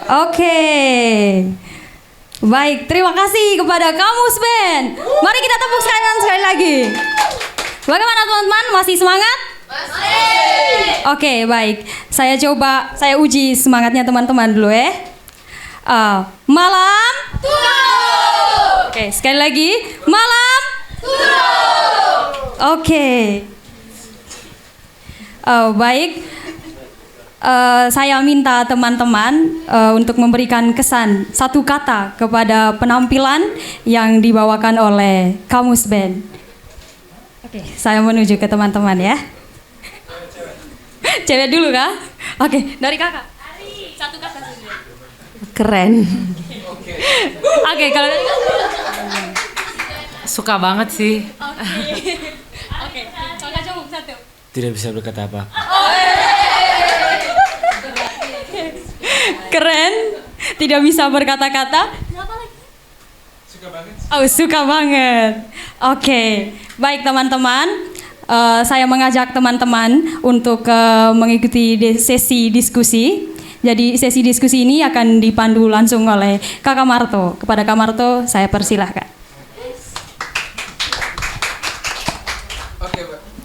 Oke. Baik, terima kasih kepada Kamus Band. Mari kita tepuk sekali lagi. Bagaimana teman-teman? Masih semangat? Masih. Oke, baik. Saya uji semangatnya teman-teman dulu ya. Malam turun. Oke, sekali lagi. Malam turun. Oke. Baik. Saya minta teman-teman untuk memberikan kesan satu kata kepada penampilan yang dibawakan oleh Kamus Band. Oke, saya menuju ke teman-teman ya. Cewek dulu kah? Oke, dari kakak. Satu kata saja. Keren. Oke, kalau dari kakak. Suka banget sih. Oke, kakak coba satu. Tidak bisa berkata apa. Keren, tidak bisa berkata-kata. Suka banget. Oh, suka banget. Oke, baik teman-teman. Saya mengajak teman-teman untuk mengikuti sesi diskusi. Jadi sesi diskusi ini akan dipandu langsung oleh Kakak Marto. Kepada Kak Marto, saya persilahkan.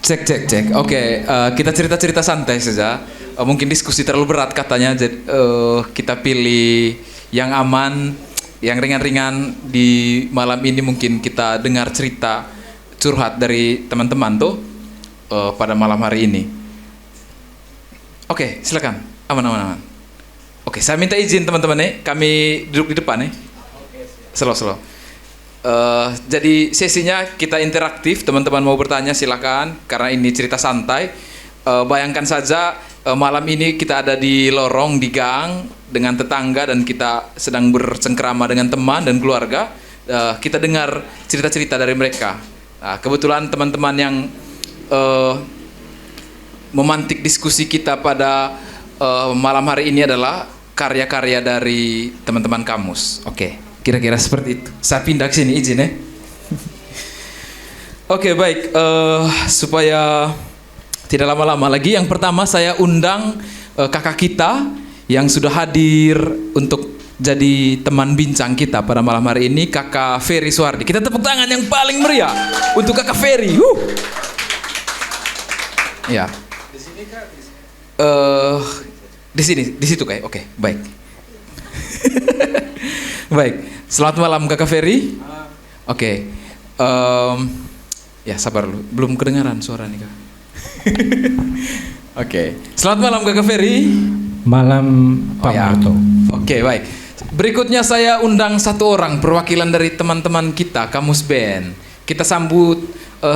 Cek. Oke, kita cerita-cerita santai saja. Mungkin diskusi terlalu berat katanya, jadi kita pilih yang aman, yang ringan-ringan di malam ini. Mungkin kita dengar cerita curhat dari teman-teman tuh pada malam hari ini. Oke, silakan. Aman. Oke, saya minta izin teman-teman nih, kami duduk di depan nih. Slow. Jadi sesinya kita interaktif, teman-teman mau bertanya silakan, karena ini cerita santai. Bayangkan saja malam ini kita ada di lorong, di gang dengan tetangga, dan kita sedang bercengkrama dengan teman dan keluarga. Kita dengar cerita-cerita dari mereka. Kebetulan teman-teman yang memantik diskusi kita pada malam hari ini adalah karya-karya dari teman-teman Kamus. Oke, kira-kira seperti itu. Saya pindah ke sini, izin ya. Oke, baik. Supaya tidak lama-lama lagi, yang pertama saya undang kakak kita yang sudah hadir untuk jadi teman bincang kita pada malam hari ini, Kakak Ferry Suardi. Kita tepuk tangan yang paling meriah untuk Kakak Ferry. Ya. Di sini kah? Di sini, di situ kayak. Oke, baik. Baik. Selamat malam Kakak Ferry. Oke. Ya sabar dulu, belum kedengaran suara nih Kak. Oke. Selamat malam Kakak Ferry. Malam Pak Marto. Oke, baik. Berikutnya saya undang satu orang perwakilan dari teman-teman kita, Kamus Band. Kita sambut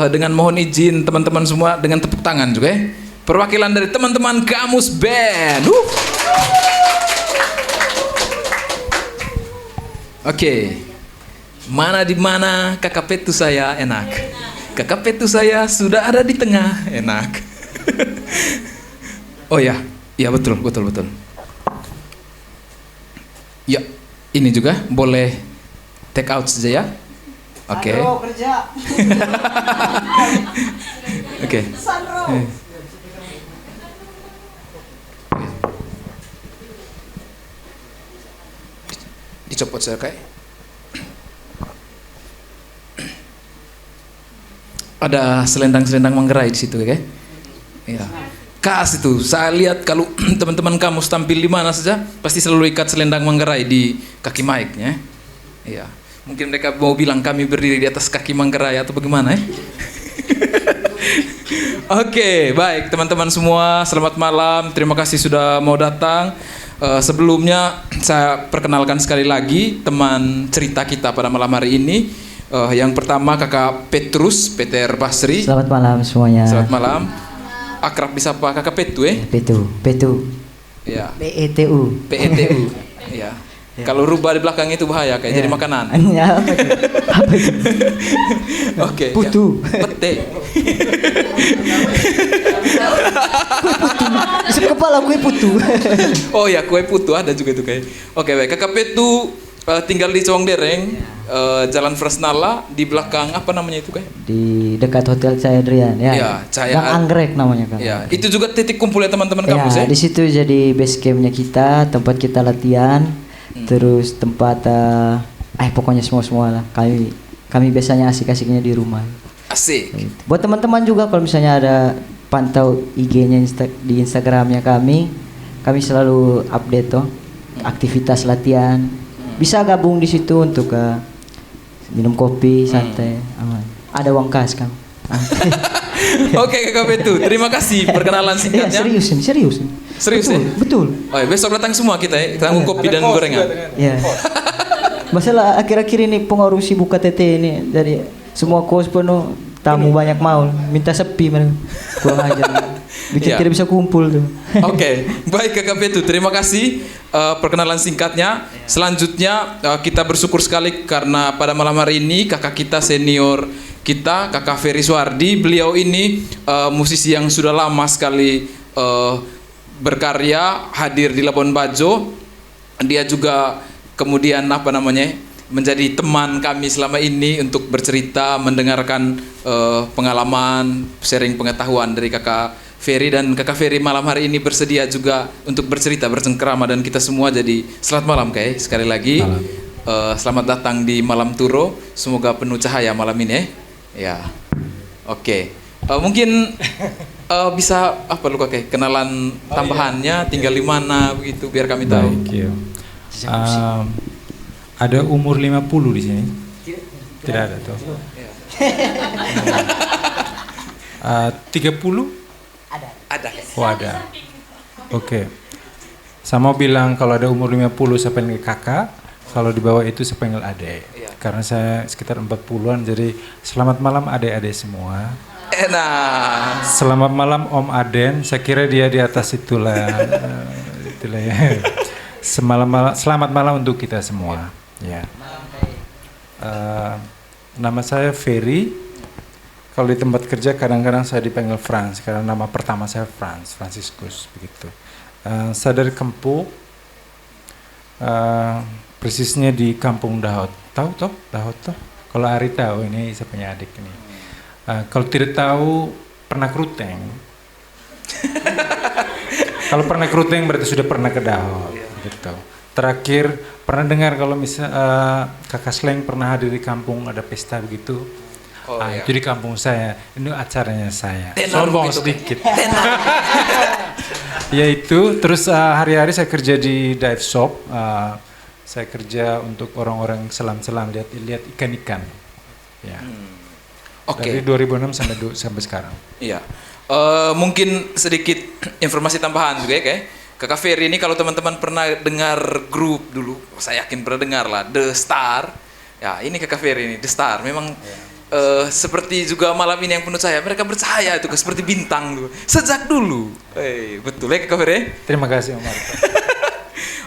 dengan mohon izin teman-teman semua dengan tepuk tangan juga ya. Perwakilan dari teman-teman Kamus Band. Oke. Mana di mana kakak petu saya enak. Kakak petu saya sudah ada di tengah, enak. Oh ya, iya betul. Ya, ini juga boleh take out saja ya. Oke. Oke. Dicopot saya kayak. Ada selendang-selendang manggarai di situ ya. Iya. Kas itu, saya lihat kalau teman-teman kamu tampil di mana saja pasti selalu ikat selendang manggarai di kaki mic-nya. Iya. Mungkin mereka mau bilang kami berdiri di atas kaki manggarai atau bagaimana ya? Oke, baik teman-teman semua, selamat malam. Terima kasih sudah mau datang. Sebelumnya saya perkenalkan sekali lagi teman cerita kita pada malam hari ini. Yang pertama Kakak Peter Basri. Selamat malam semuanya. Selamat malam. Akrab disapa Kakak Petu ya? Petu. Ya. PETU. Ya. Kalau rubah di belakang itu bahaya kayak jadi makanan. Ya, apa itu? Oke. Putu. Ya. Pete. Isep kepala kue putu. Oh ya, kue putu ada juga itu kayak. Oke, baik. Kakak Petu tinggal di Cawangdereng, Jalan Fresnala, di belakang apa namanya itu kayak? Di dekat Hotel Cahaya Adrian ya. Iya, Cahaya Gang Anggrek namanya kan. Ya, itu juga titik kumpul ya teman-teman Ya, kampus ya. di situ jadi base campnya kita, tempat kita latihan, terus tempat pokoknya semua lah. Kami biasanya asik-asiknya di rumah. Asik. Gitu. Buat teman-teman juga kalau misalnya ada pantau IG-nya di Instagramnya kami selalu update tuh aktivitas latihan. Bisa gabung di situ untuk minum kopi santai, aman. Ada uang kas kan. Oke, Kakak Petu, terima kasih perkenalan Iya, singkatnya. serius ini. Serius betul, ya? Betul. Oh, ya, besok datang semua kita ya, kita ngomong kopi dan gorengan. Ya. Masalah akhir-akhir ini pengaruh si buka TT ini dari semua kos penuh tamu banyak mau minta sepi mereka. Kurang ajar. Bikin Ya. tidak bisa kumpul tuh. Oke, baik Kakak Petu, terima kasih perkenalan singkatnya. Selanjutnya kita bersyukur sekali karena pada malam hari ini kakak kita senior kita, Kakak Ferry Suardi. Beliau ini musisi yang sudah lama sekali berkarya, hadir di Labuan Bajo. Dia juga kemudian menjadi teman kami selama ini untuk bercerita, mendengarkan pengalaman, sharing pengetahuan dari Kakak Ferry, dan Kakak Ferry malam hari ini bersedia juga untuk bercerita, bercengkerama, dan kita semua jadi selamat malam sekali lagi. Selamat datang di Malam Turo, semoga penuh cahaya malam ini ya. Oke. Mungkin bisa kenalan tambahannya, tinggal di mana begitu biar kami tahu. Baik, ya. Ada umur 50 di sini? Tidak ada tuh. 30? Ada. Oh ada. Oke. Saya mau bilang kalau ada umur 50 saya panggil kakak, kalau di bawah itu saya panggil adek. Iya. Karena saya sekitar 40-an, jadi selamat malam adik-adik semua. Enak. Selamat malam Om Aden, saya kira dia di atas itulah. Itulah ya. Selamat malam untuk kita semua. Ya. Nama saya Ferry. Kalau di tempat kerja kadang-kadang saya dipanggil Franz karena nama pertama saya Franciscus begitu. Saya dari Kempu, persisnya di Kampung Dahot. Tahu toh Dahot toh? Kalau Ari tahu, ini saya punya adik ini. Kalau tidak tahu pernah keruteng. Kalau pernah keruteng berarti sudah pernah ke Dahot. Gitu. Terakhir pernah dengar kalau Kakak Sleng pernah hadir di kampung ada pesta begitu. Iya. Itu di kampung saya, ini acaranya saya. Tenor Sombong begitu, sedikit. Ya itu, terus hari-hari saya kerja di dive shop. Saya kerja untuk orang-orang selam-selam, lihat ikan-ikan. Ya. Oke. Dari 2006 sampai sekarang. Iya. Mungkin sedikit informasi tambahan juga ya, Kakak Ferry ini kalau teman-teman pernah dengar grup dulu, saya yakin pernah dengar lah, The Star. Ya, ini Kakak Ferry ini, The Star. Memang seperti juga malam ini yang penuh cahaya, mereka bercahaya itu seperti bintang tuh. Sejak dulu. Betul ya Kakak Ferry? Terima kasih Om Marco.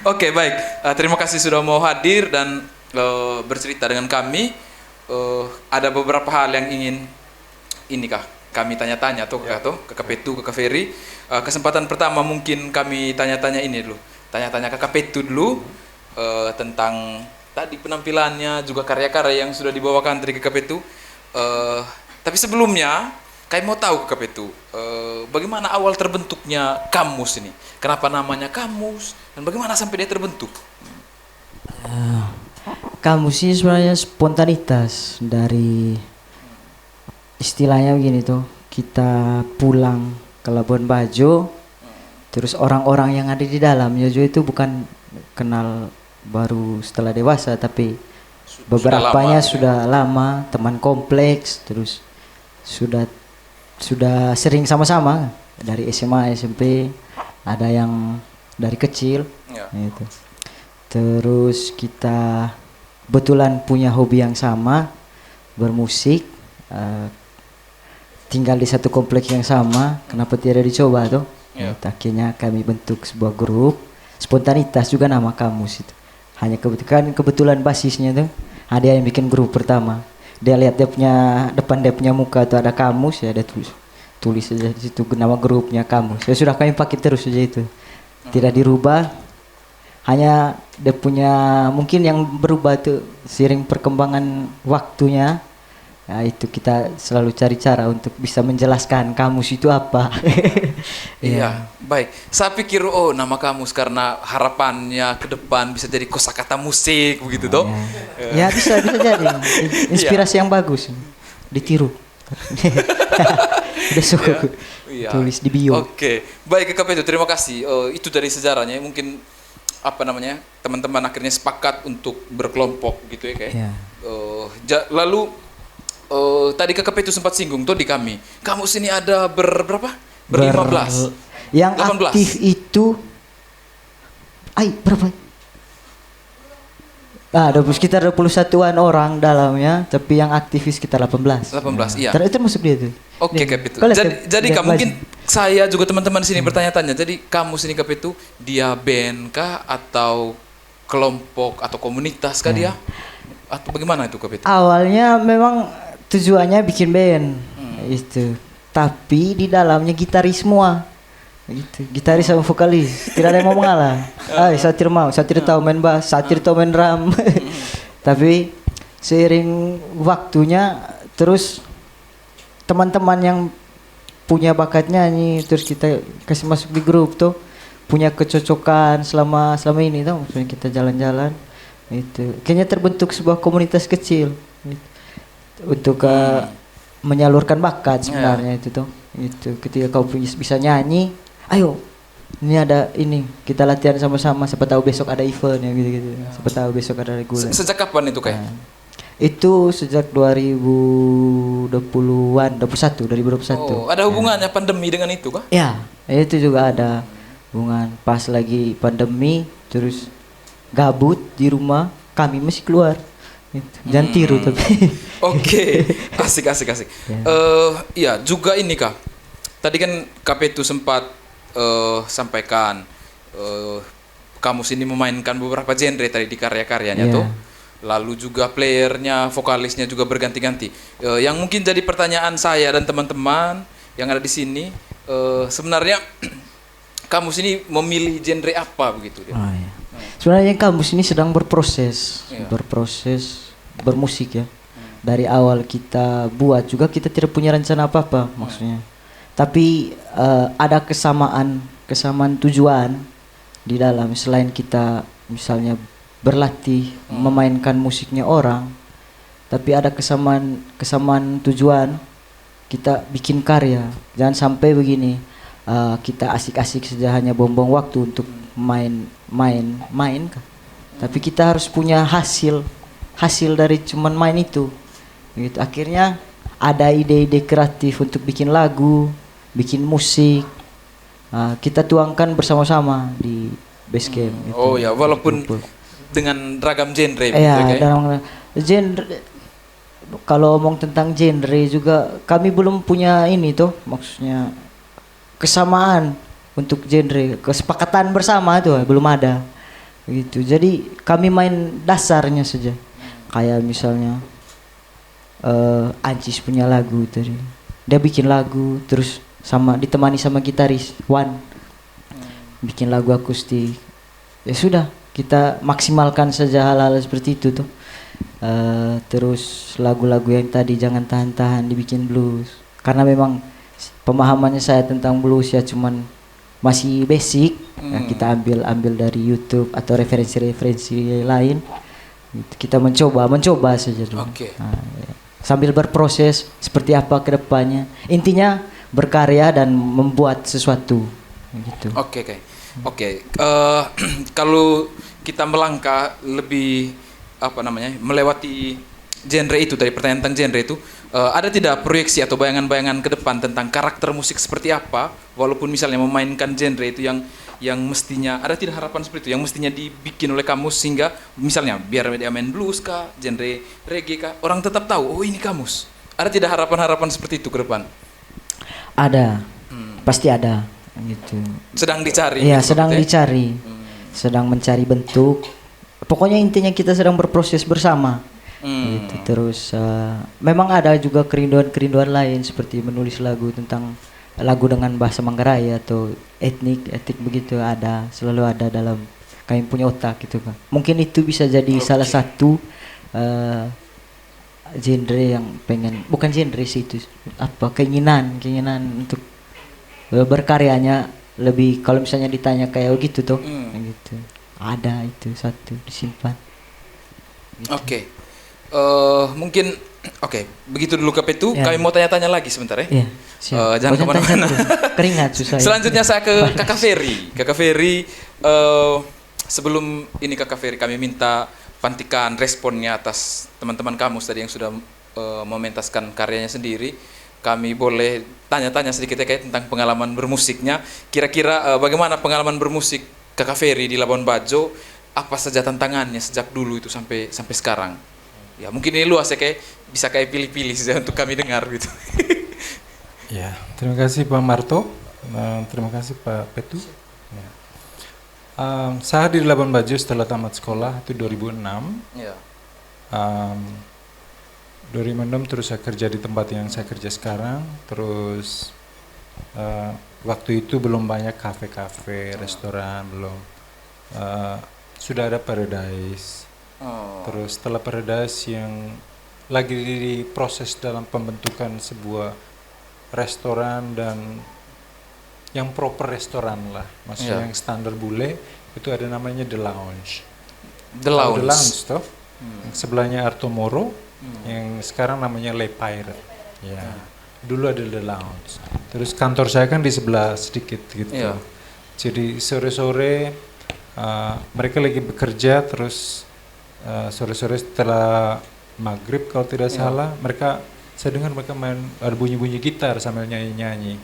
Oke, baik. Terima kasih sudah mau hadir dan bercerita dengan kami. Ada beberapa hal yang ingin kami tanya-tanya Kakak Petu, Kakak Ferry. Kesempatan pertama mungkin kami tanya-tanya ini dulu. Tanya-tanya Kakak Petu dulu tentang tadi penampilannya, juga karya-karya yang sudah dibawakan dari Kakak Petu. Tapi sebelumnya, kami mau tahu Kakak Petu, bagaimana awal terbentuknya kamus ini? Kenapa namanya kamus? Dan bagaimana sampai dia terbentuk? Kamus ini sebenarnya spontanitas dari istilahnya begini tuh, kita pulang ke Labuan Bajo, terus orang-orang yang ada di dalamnya juga itu bukan kenal baru setelah dewasa, tapi beberapanya sudah lama, teman kompleks, terus sudah sering sama-sama dari SMA, SMP, ada yang dari kecil, gitu. Terus kita kebetulan punya hobi yang sama, bermusik, tinggal di satu kompleks yang sama, kenapa tidak dicoba tuh? Akhirnya kami bentuk sebuah grup, spontanitas juga nama kamus itu. Hanya kebetulan basisnya tuh ada yang bikin grup pertama. Dia lihat depan dia punya muka tuh ada kamus, ya dia tulis saja di situ nama grupnya kamus. Ya sudah kami pakai terus saja itu. Tidak dirubah. hanya dia punya mungkin yang berubah tuh seiring perkembangan waktunya. Nah, itu kita selalu cari cara untuk bisa menjelaskan kamus itu apa. Iya, baik. Saya pikir nama kamus karena harapannya ke depan bisa jadi kosakata musik begitu toh. Ya bisa jadi inspirasi yang bagus, ditiru. Besok aku Iya. tulis di bio. Oke, baik Kak Peto, terima kasih. Itu dari sejarahnya. Mungkin teman-teman akhirnya sepakat untuk berkelompok gitu ya kayak. Ya. Lalu tadi Kak Peto sempat singgung tuh di kami. Kamus ini ada berapa? Ber-15. Yang 18. aktif itu berapa? Sekitar 21-an orang dalamnya, tapi yang aktivis sekitar 18. 18, iya. Itu masuk dia tuh. Oke, Dia. Kak Peto. Kau lihat, Jadi dia Kak, mungkin baju. saya juga teman-teman di sini bertanya-tanya. Jadi kamus ini Kak Peto, dia band kah atau kelompok atau komunitas kah dia? Atau bagaimana itu Kak Peto? Awalnya memang tujuannya bikin band itu, tapi di dalamnya gitaris semua. Gitu. Gitaris sama vokalis, tidak ada yang mau mengalah. Saya tidak tahu main bass, saya tidak tahu main drum. Tapi seiring waktunya terus teman-teman yang punya bakat nyanyi terus kita kasih masuk di grup tuh, punya kecocokan selama ini tuh, maksudnya kita jalan-jalan itu kayaknya terbentuk sebuah komunitas kecil gitu. Untuk menyalurkan bakat sebenarnya itu tuh. Itu ketika kau bisa nyanyi, ayo ini ada ini, kita latihan sama-sama, siapa tahu besok ada event ya gitu-gitu. Siapa tahu besok ada reguler. Sejak kapan itu kayak? Itu sejak 2021. Oh, ada hubungannya pandemi dengan itu kah? Ya, itu juga ada hubungan. Pas lagi pandemi terus gabut di rumah, kami masih keluar. Gitu. Jangan tiru tapi. Oke, asik. Iya, juga ini Kak. Tadi kan Kak Peto sempat sampaikan kamus ini memainkan beberapa genre tadi di karya-karyanya tuh. Lalu juga playernya, vokalisnya juga berganti-ganti. Yang mungkin jadi pertanyaan saya dan teman-teman yang ada di sini, sebenarnya kamus ini memilih genre apa begitu dia? Sebenarnya kamus ini sedang berproses, bermusik ya. Dari awal kita buat juga kita tidak punya rencana apa-apa maksudnya. Tapi ada kesamaan tujuan di dalam, selain kita misalnya berlatih memainkan musiknya orang, tapi ada kesamaan tujuan kita bikin karya. Jangan sampai begini, kita asik-asik saja hanya buang-buang waktu untuk main kan. Tapi kita harus punya hasil dari cuman main itu gitu. Akhirnya ada ide-ide kreatif untuk bikin lagu, bikin musik, kita tuangkan bersama-sama di Basecamp gitu. Oh ya, walaupun dengan ragam genre begitu ya, kayak. dalam genre. Kalau ngomong tentang genre juga kami belum punya ini tuh, maksudnya kesamaan untuk genre, kesepakatan bersama tuh belum ada gitu. Jadi kami main dasarnya saja, kayak misalnya Ancis punya lagu tadi, dia bikin lagu terus ditemani sama gitaris bikin lagu akustik, ya sudah kita maksimalkan saja hal-hal seperti itu tuh. Terus lagu-lagu yang tadi Jangan Tahan-Tahan dibikin blues, karena memang pemahamannya saya tentang blues ya cuman masih basic. Kita ambil dari YouTube atau referensi-referensi lain gitu. Kita mencoba saja dulu. Ya. Sambil berproses seperti apa ke depannya, intinya berkarya dan membuat sesuatu gitu. Oke. Kalau kita melangkah lebih melewati genre itu, dari pertanyaan tentang genre itu, ada tidak proyeksi atau bayangan-bayangan ke depan tentang karakter musik seperti apa, walaupun misalnya memainkan genre itu yang mestinya, ada tidak harapan seperti itu yang mestinya dibikin oleh kamus sehingga misalnya biar dia main blues kah, genre reggae kah, orang tetap tahu oh ini kamus. Ada tidak harapan-harapan seperti itu ke depan? Ada, pasti ada gitu. Sedang dicari. Iya, sedang dicari. Sedang mencari bentuk. Pokoknya intinya kita sedang berproses bersama. Gitu. Terus memang ada juga kerinduan lain seperti menulis lagu dengan bahasa Manggarai atau etnik begitu, selalu ada dalam kami punya otak gitu kan. Mungkin itu bisa jadi salah satu genre yang pengen, bukan genre sih itu, apa, keinginan untuk berkaryanya lebih. Kalau misalnya ditanya kayak gitu tuh, gitu, ada itu satu disimpan. Gitu. Oke. Mungkin begitu dulu KP itu. Ya. Kami mau tanya-tanya lagi sebentar ya. Iya, siap. Jangan kemana-mana. Keringat susah. Ya. Selanjutnya saya ke Kakak Ferry. Kakak Ferry, sebelum ini Kakak Ferry kami minta pantikan responnya atas teman-teman kamu tadi yang sudah mementaskan karyanya sendiri. Kami boleh tanya-tanya sedikit ya kayak tentang pengalaman bermusiknya. Kira-kira bagaimana pengalaman bermusik Kakak Ferry di Labuan Bajo? Apa saja tantangannya sejak dulu itu sampai sekarang? Ya mungkin ini luas ya, kayak bisa kayak pilih-pilih saja untuk kami dengar gitu. Ya, terima kasih Pak Marto, terima kasih Pak Petu. Ya. Saya di Labuan Bajo setelah tamat sekolah itu 2006. Ya. 2006 terus saya kerja di tempat yang saya kerja sekarang. Terus waktu itu belum banyak kafe-kafe, restoran, belum. Sudah ada Paradise. Terus setelah Paradise yang lagi diproses dalam pembentukan sebuah restoran dan yang proper restoran lah, maksudnya yang standar bule, itu ada namanya The Lounge. The Lounge. The Lounge toh. Yang sebelahnya Arto Moro, yang sekarang namanya Le Pirate. Ya. Dulu ada The Lounge. Terus kantor saya kan di sebelah sedikit gitu. Iya. Jadi sore-sore mereka lagi bekerja, terus sore-sore setelah maghrib kalau tidak salah, saya dengar mereka main, ada bunyi-bunyi gitar sambil nyanyi-nyanyi.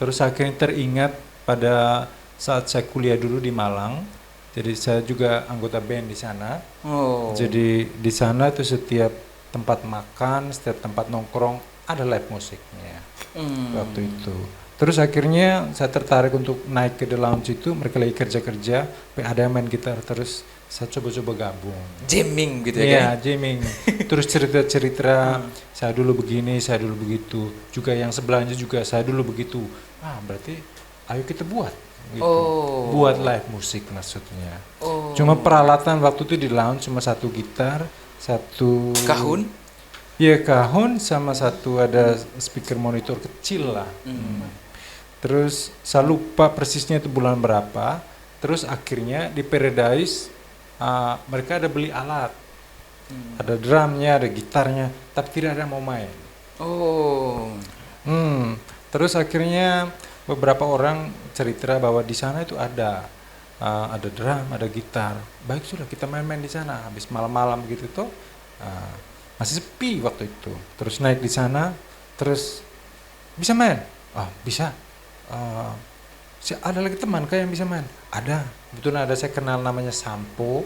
Terus akhirnya teringat pada saat saya kuliah dulu di Malang, jadi saya juga anggota band di sana. Jadi di sana itu setiap tempat makan, setiap tempat nongkrong ada live musiknya waktu itu. Terus akhirnya saya tertarik untuk naik ke The Lounge itu, mereka lagi kerja-kerja, ada yang main gitar, terus saya coba-coba gabung. Jamming gitu ya? Iya, jamming. Terus cerita-cerita, saya dulu begini, saya dulu begitu. Juga yang sebelahnya juga, saya dulu begitu. Berarti ayo kita buat. Gitu. Buat live musik maksudnya. Cuma peralatan waktu itu di lounge cuma satu gitar, satu kahun. Iya, kahun sama satu ada speaker monitor kecil lah. Terus saya lupa persisnya itu bulan berapa. Terus akhirnya di Paradise mereka ada beli alat, ada drumnya, ada gitarnya, tapi tidak ada yang mau main. Terus akhirnya beberapa orang cerita bahwa di sana itu ada drum, ada gitar. Baik sudah kita main-main di sana. Habis malam-malam gitu tuh masih sepi waktu itu. Terus naik di sana, terus bisa main? Bisa. Ada lagi teman kayak yang bisa main? Ada. Kebetulan ada, saya kenal namanya Sampo,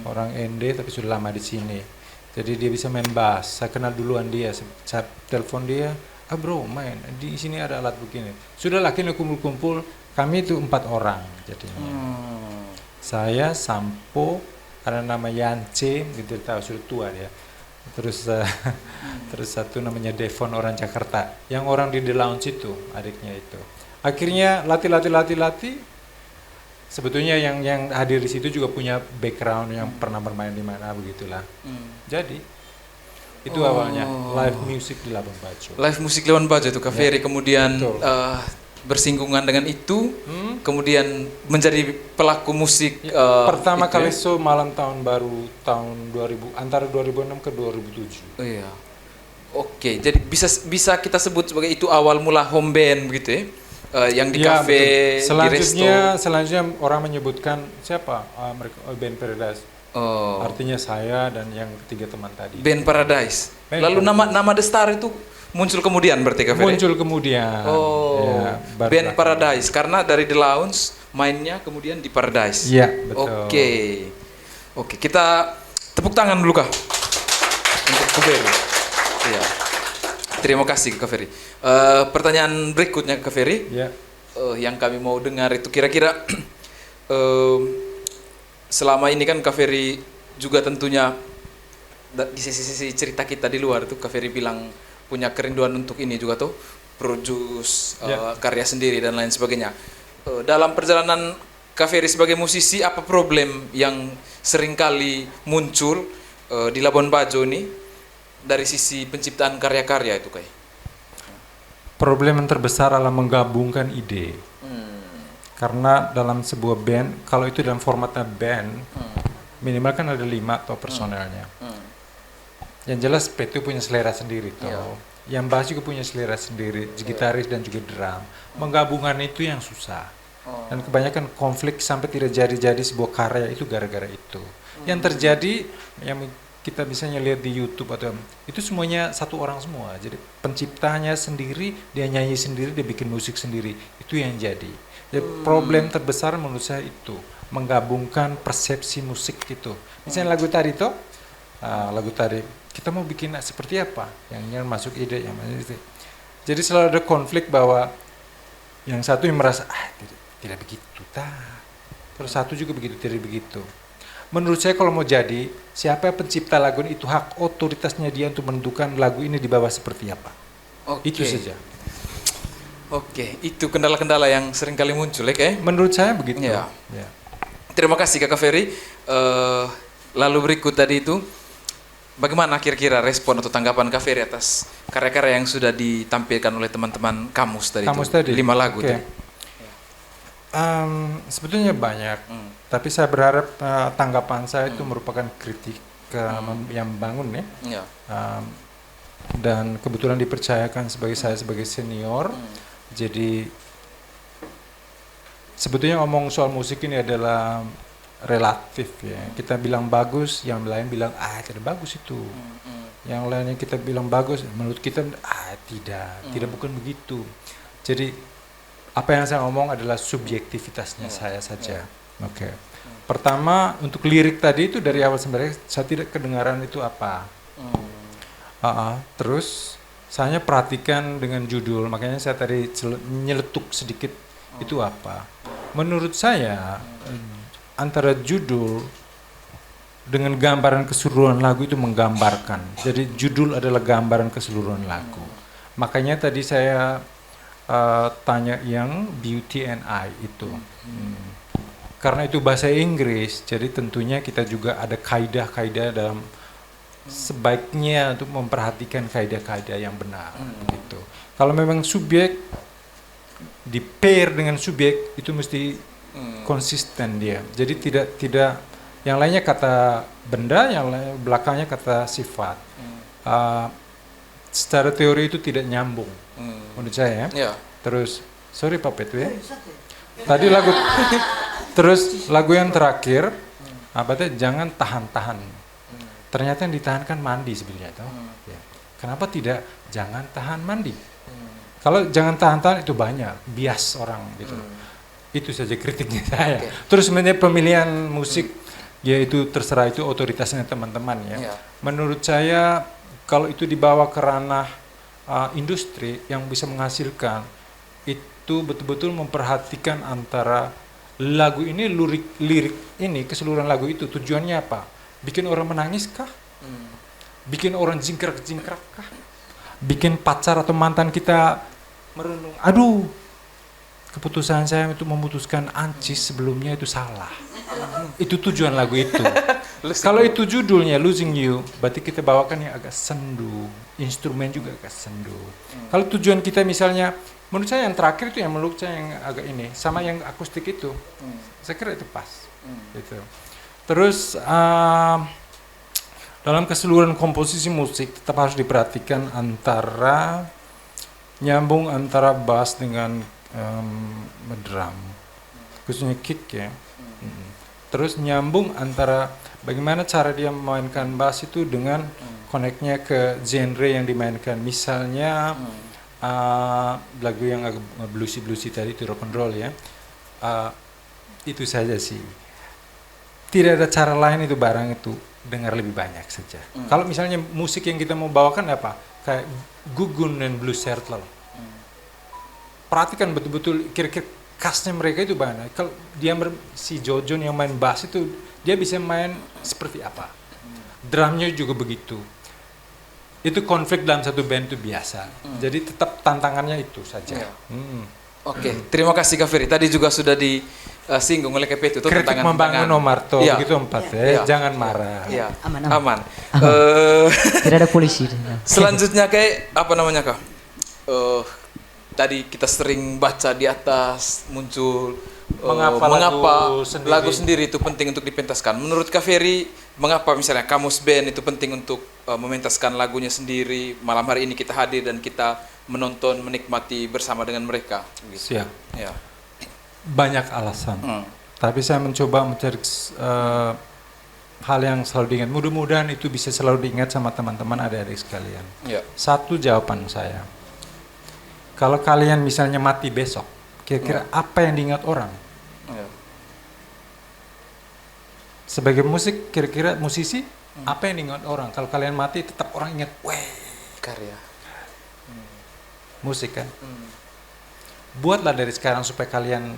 orang ND tapi sudah lama di sini. Jadi dia bisa main bass. Saya kenal duluan dia. Saya telepon dia, bro main. Di sini ada alat begini. Sudahlah kita kumpul-kumpul. Kami itu 4 orang jadinya. Saya, Sampo, ada nama Yance, gitu tahu sudah tua dia. Terus terus satu namanya Devon orang Jakarta. Yang orang di The Lounge itu, adiknya itu. Akhirnya latih. Sebetulnya yang hadir di situ juga punya background yang pernah bermain di mana begitulah. Jadi itu awalnya live music di Labuan Bajo. Live musik Labuan Bajo itu Kak Ferry, kemudian bersinggungan dengan itu, kemudian menjadi pelaku musik. Pertama kali show malam tahun baru tahun 2000, antara 2006 ke 2007. Oh iya. Oke, jadi bisa kita sebut sebagai itu awal mula home band begitu ya? Yang di kafe, di resto. Selanjutnya orang menyebutkan siapa mereka band Paradise. Artinya saya dan yang ketiga teman tadi. Band Paradise. Lalu nama The Star itu muncul kemudian berarti Kak Ferry? Muncul kemudian. Band Paradise karena dari The Lounge mainnya kemudian di Paradise. Iya, betul. Oke, kita tepuk tangan dulu Kak untuk Kak Ferry. Iya. Terima kasih Kak Ferry. Pertanyaan berikutnya Kak Ferry, yang kami mau dengar itu kira-kira selama ini kan Kak Ferry juga tentunya di sisi cerita kita di luar tuh Kak Ferry bilang punya kerinduan untuk ini juga tuh produce karya sendiri dan lain sebagainya. Dalam perjalanan Kak Ferry sebagai musisi, apa problem yang seringkali muncul di Labuan Bajo ini dari sisi penciptaan karya-karya itu kayak? Problem yang terbesar adalah menggabungkan ide. Karena dalam sebuah band, kalau itu dalam formatnya band, minimal kan ada 5 atau personelnya. Yang jelas Petu punya selera sendiri toh. Yang bass juga punya selera sendiri, gitaris dan juga drum. Menggabungkan itu yang susah. Dan kebanyakan konflik sampai tidak jadi sebuah karya itu gara-gara itu. Yang terjadi yang kita misalnya lihat di YouTube atau itu semuanya satu orang semua. Jadi penciptanya sendiri, dia nyanyi sendiri, dia bikin musik sendiri. Itu yang jadi. Jadi problem terbesar menurut saya itu menggabungkan persepsi musik itu. Misalnya lagu tadi toh, lagu tadi kita mau bikin seperti apa? Yang masuk ide yang mana itu. Jadi selalu ada konflik bahwa yang satu yang merasa tidak begitu, terus satu juga begitu, tidak begitu. Menurut saya kalau mau jadi, siapa yang pencipta lagu ini itu hak otoritasnya dia untuk menentukan lagu ini di bawah seperti apa. Itu saja. Oke, itu kendala-kendala yang sering kali muncul ya kayak? Menurut saya begitu. Ya. Terima kasih Kakak Ferry. Lalu berikut tadi itu, bagaimana kira-kira respon atau tanggapan Kak Ferry atas karya-karya yang sudah ditampilkan oleh teman-teman Kamus tadi? Kamus tadi? 5 lagu tadi. Sebetulnya banyak, tapi saya berharap tanggapan saya itu merupakan kritik yang membangun ya. Dan kebetulan dipercayakan sebagai saya sebagai senior, jadi sebetulnya ngomong soal musik ini adalah relatif ya. Kita bilang bagus, yang lain bilang tidak bagus itu. Yang lainnya kita bilang bagus, menurut kita tidak bukan begitu. Jadi apa yang saya ngomong adalah subjektivitasnya saya saja. Oke. Pertama untuk lirik tadi itu dari awal sebenarnya saya tidak kedengaran itu apa. Terus saya perhatikan dengan judul, makanya saya tadi nyeletuk sedikit itu apa. Menurut saya antara judul dengan gambaran keseluruhan lagu itu menggambarkan. Jadi judul adalah gambaran keseluruhan lagu. Makanya tadi saya tanya yang Beauty and I itu. Karena itu bahasa Inggris, jadi tentunya kita juga ada kaidah-kaidah dalam sebaiknya untuk memperhatikan kaidah-kaidah yang benar gitu. Kalau memang subjek di pair dengan subjek itu mesti konsisten dia. Jadi tidak yang lainnya kata benda, yang lain belakangnya kata sifat. Secara teori itu tidak nyambung menurut saya ya. Terus sorry Pak Petu ya. Tadi terus lagu yang terakhir apa tuh, jangan tahan-tahan. Ternyata yang ditahankan mandi sebenarnya toh. Ya. Kenapa tidak jangan tahan mandi? Kalau jangan tahan-tahan itu banyak bias orang gitu. Itu saja kritiknya saya. Terus sebenarnya pemilihan musik yaitu terserah, itu otoritasnya teman-teman ya. Menurut saya kalau itu dibawa ke ranah industri yang bisa menghasilkan, itu betul-betul memperhatikan antara lagu ini, lirik ini, keseluruhan lagu itu tujuannya apa? Bikin orang menangis kah? Bikin orang jingkrak-jingkrak kah? Bikin pacar atau mantan kita merenung, aduh keputusan saya untuk memutuskan Ancis sebelumnya itu salah. Itu tujuan lagu itu. Kalau itu judulnya Losing You, berarti kita bawakan yang agak sendu, instrumen juga agak sendu. Kalau tujuan kita misalnya, menurut saya yang terakhir itu yang menurut saya yang agak ini, sama yang akustik itu, saya kira itu pas. Gitu. Terus dalam keseluruhan komposisi musik tetap harus diperhatikan antara nyambung antara bass dengan drum, khususnya kick ya. Terus nyambung antara bagaimana cara dia memainkan bass itu dengan connect-nya ke genre yang dimainkan. Misalnya lagu yang agak bluesy tadi itu rock and roll ya. Itu saja sih. Tidak ada cara lain itu barang itu dengar lebih banyak saja. Kalau misalnya musik yang kita mau bawakan apa? Kayak Gugun dan Blues Turtle. Perhatikan betul-betul kira-kira khasnya mereka itu bagaimana. Kalau dia si Jojon yang main bass itu dia bisa main seperti apa. Drumnya juga begitu. Itu konflik dalam satu band itu biasa. Jadi tetap tantangannya itu saja. Oke, terima kasih Kak Ferry. Tadi juga sudah singgung oleh KP itu Kritik tentang membangun Omarto Iya. begitu Empat ya. Iya. Jangan marah. Iya. Aman, Aman. aman. Tidak ada polisi. Selanjutnya kayak apa namanya kak? Tadi kita sering baca di atas muncul Mengapa lagu sendiri itu penting untuk dipentaskan. Menurut Kak Ferry, mengapa misalnya Kamus Band itu penting untuk mementaskan lagunya sendiri? Malam hari ini kita hadir dan kita menonton, menikmati bersama dengan mereka. Gitu. Siap. Ya. Banyak alasan. Tapi saya mencoba mencari hal yang selalu diingat. Mudah-mudahan itu bisa selalu diingat sama teman-teman adik-adik sekalian. Ya. Satu jawaban saya. Kalau kalian misalnya mati besok, kira-kira apa yang diingat orang? Ya. Sebagai musik, kira-kira musisi, apa yang diingat orang? Kalau kalian mati, tetap orang ingat, weh, Karya. musik kan? Buatlah dari sekarang supaya kalian,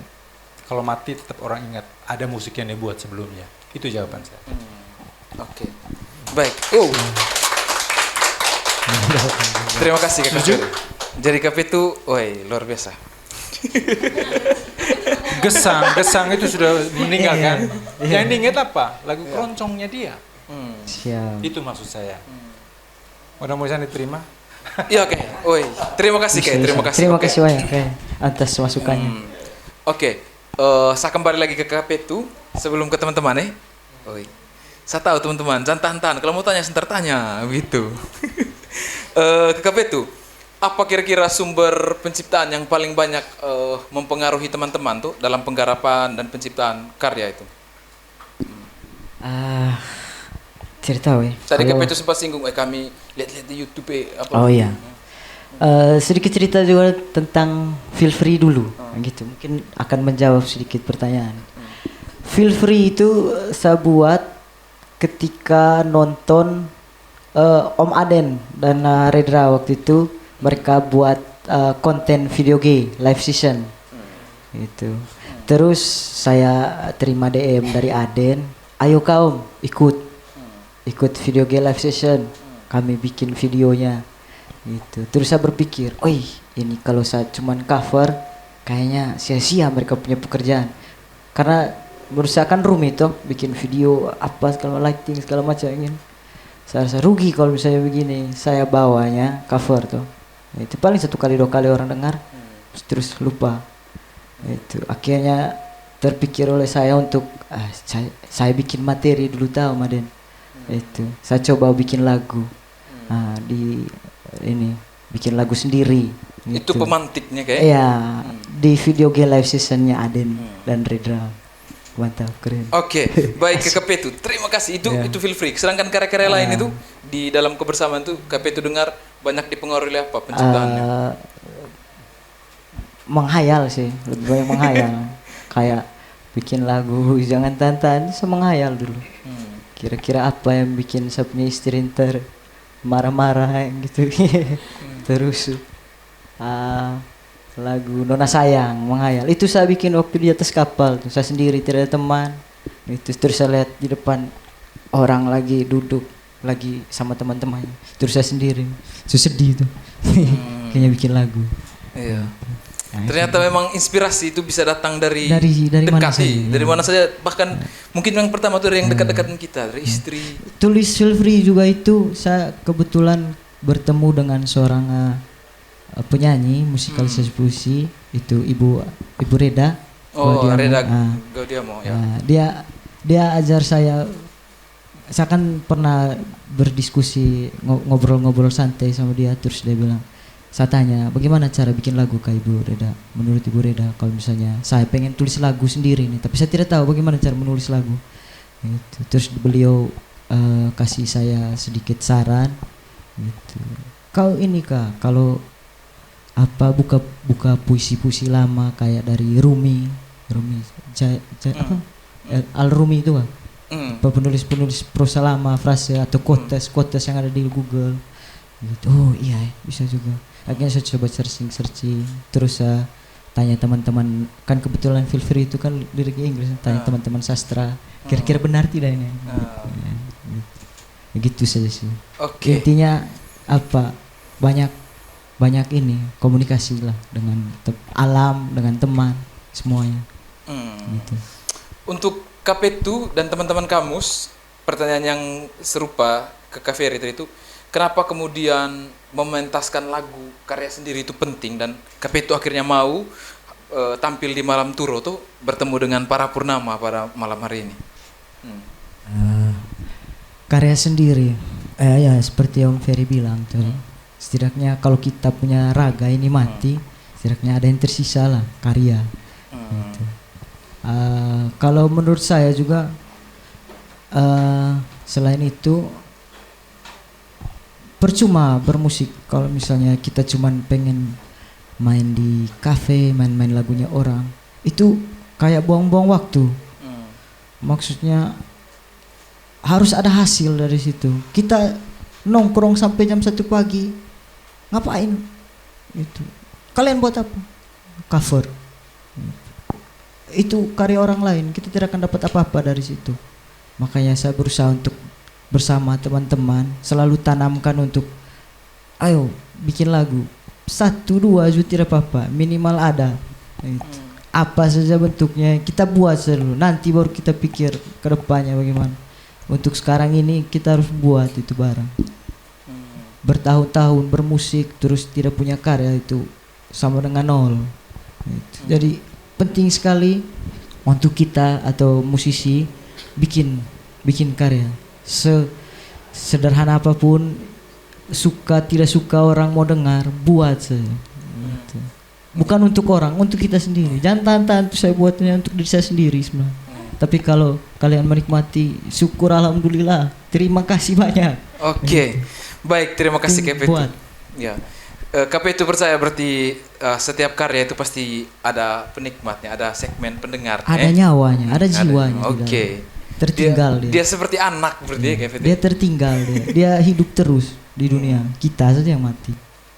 kalau mati tetap orang ingat, ada musik yang dibuat sebelumnya. Itu jawaban saya. Oke. Baik. Terima kasih Kak Ferry. Jadi KP itu, woi, luar biasa. Gesang itu sudah meninggal kan? Yang diingat apa? Lagu keroncongnya dia. Siap. Itu maksud saya. Mudah-mudahan diterima. Iya oke. Woi, terima kasih Kak. Terima kasih. Terima Oke. kasih banyak atas masukannya. Oke. Saya kembali lagi ke KP itu sebelum ke teman-teman nih. Oi. Saya tahu teman-teman, jangan tahan-tahan. Kalau mau tanya, sebentar tanya, gitu. Ke KP itu, apa kira-kira sumber penciptaan yang paling banyak mempengaruhi teman-teman tuh dalam penggarapan dan penciptaan karya itu? Tidak tahu ya. Tadi Kalau- KP itu sempat singgung, kami lihat-lihat di YouTube apa? Oh iya. Sedikit cerita juga tentang Feel Free dulu, gitu. Mungkin akan menjawab sedikit pertanyaan. Feel Free itu saya buat ketika nonton Om Aden dan Redra waktu itu mereka buat konten video game live session, gitu. Terus saya terima DM dari Aden, ayo kaum ikut video game live session, kami bikin videonya. Gitu. Terus saya berpikir, ini kalau saya cuman cover, kayaknya sia-sia mereka punya pekerjaan. Karena menurut saya kan rumit toh, bikin video apa segala lighting segala macam ingin. Saya rasa rugi kalau misalnya begini. Saya bawanya cover tuh. Itu paling 1 kali 2 kali orang dengar, terus lupa. Itu akhirnya terpikir oleh saya untuk saya bikin materi dulu tahu Maden. Itu saya coba bikin lagu. Di ini bikin lagu sendiri. Itu gitu. pemantiknya kayak? Iya, di video game live sessionnya Aden dan Redra. Mantap, keren. Oke, baik ke KP itu. Terima kasih. Itu Feel Free. Sedangkan karya-karya lain itu di dalam kebersamaan itu KP itu dengar banyak dipengaruhi oleh apa penciptaannya? Menghayal sih, lebih banyak menghayal. Kayak bikin lagu jangan tantan, saya menghayal dulu. Kira-kira apa yang bikin saya punya istri ntar marah-marah gitu. Terus lagu Nona Sayang, menghayal. Itu saya bikin waktu di atas kapal tuh. Saya sendiri, tidak ada teman. Itu terus saya lihat di depan orang lagi duduk lagi sama teman-temannya. Terus saya sendiri. Saya sedih tuh. Kayaknya bikin lagu. Iya. Ternyata memang inspirasi itu bisa datang dari Dari dekat mana sih, saja, dari mana saja. Bahkan mungkin yang pertama itu dari yang dekat-dekat dengan kita, dari istri. Tulis Feel Free juga itu saya kebetulan bertemu dengan seorang penyanyi musikalisasi puisi itu Ibu Reda. Oh, Gaudiamo. Reda Gaudiamo ya. Dia ajar saya kan pernah berdiskusi ngobrol-ngobrol santai sama dia, terus dia bilang, saya tanya bagaimana cara bikin lagu Kak Ibu Reda. Menurut Ibu Reda, kalau misalnya saya pengen tulis lagu sendiri nih, tapi saya tidak tahu bagaimana cara menulis lagu. Gitu. Terus beliau kasih saya sedikit saran. Gitu. Kau ini Kak, kalau buka puisi-puisi lama kayak dari Rumi apa? Al-Rumi itu Kak. Penulis-penulis prosa lama, frase atau quotes yang ada di Google. Gitu. Oh iya, bisa juga. Akhirnya saya coba searching, terus tanya teman-teman, kan kebetulan Feel Free itu kan liriknya Inggris, tanya teman-teman sastra, kira-kira benar tidak ini? Gitu saja sih. Oke. Intinya apa? Banyak ini komunikasi lah dengan alam, dengan teman, semuanya. Gitu. Untuk KP2 dan teman-teman kamus, pertanyaan yang serupa ke Kak Ferry tadi itu, kenapa kemudian mementaskan lagu karya sendiri itu penting dan KP2 akhirnya mau tampil di Malam Turo tuh bertemu dengan para Purnama pada malam hari ini? Karya sendiri, ya seperti yang Ferry bilang tadi. Setidaknya kalau kita punya raga ini mati, setidaknya ada yang tersisa lah karya. Gitu. Kalau menurut saya juga selain itu percuma bermusik kalau misalnya kita cuman pengen main di kafe, main-main lagunya orang, itu kayak buang-buang waktu. Maksudnya harus ada hasil dari situ. Kita nongkrong sampai jam 1 pagi, ngapain? Itu kalian buat apa? Cover. Itu karya orang lain, kita tidak akan dapat apa-apa dari situ. Makanya saya berusaha untuk bersama teman-teman selalu tanamkan untuk ayo bikin lagu 1-2 juga tidak apa-apa, minimal ada. Gitu. Apa saja bentuknya kita buat dulu, nanti baru kita pikir ke depannya bagaimana. Untuk sekarang ini kita harus buat itu bareng. Bertahun-tahun bermusik terus tidak punya karya itu sama dengan nol. Gitu. Jadi penting sekali untuk kita atau musisi bikin karya. Sederhana apapun, suka tidak suka orang mau dengar, buat saja. Gitu. Bukan untuk orang, untuk kita sendiri. Jangan tahan-tahan, saya buatnya untuk diri saya sendiri sebenarnya. Tapi kalau kalian menikmati, syukur alhamdulillah. Terima kasih banyak. Oke. Baik, terima kasih KP2. Buat. Ya. KP2 percaya berarti setiap karya itu pasti ada penikmatnya, ada segmen pendengarnya. Ada nyawanya, ada jiwanya. di Oke. dalam. Tertinggal dia. Dia seperti anak berarti ya KP2. Dia tertinggal dia hidup terus di dunia. Kita saja yang mati.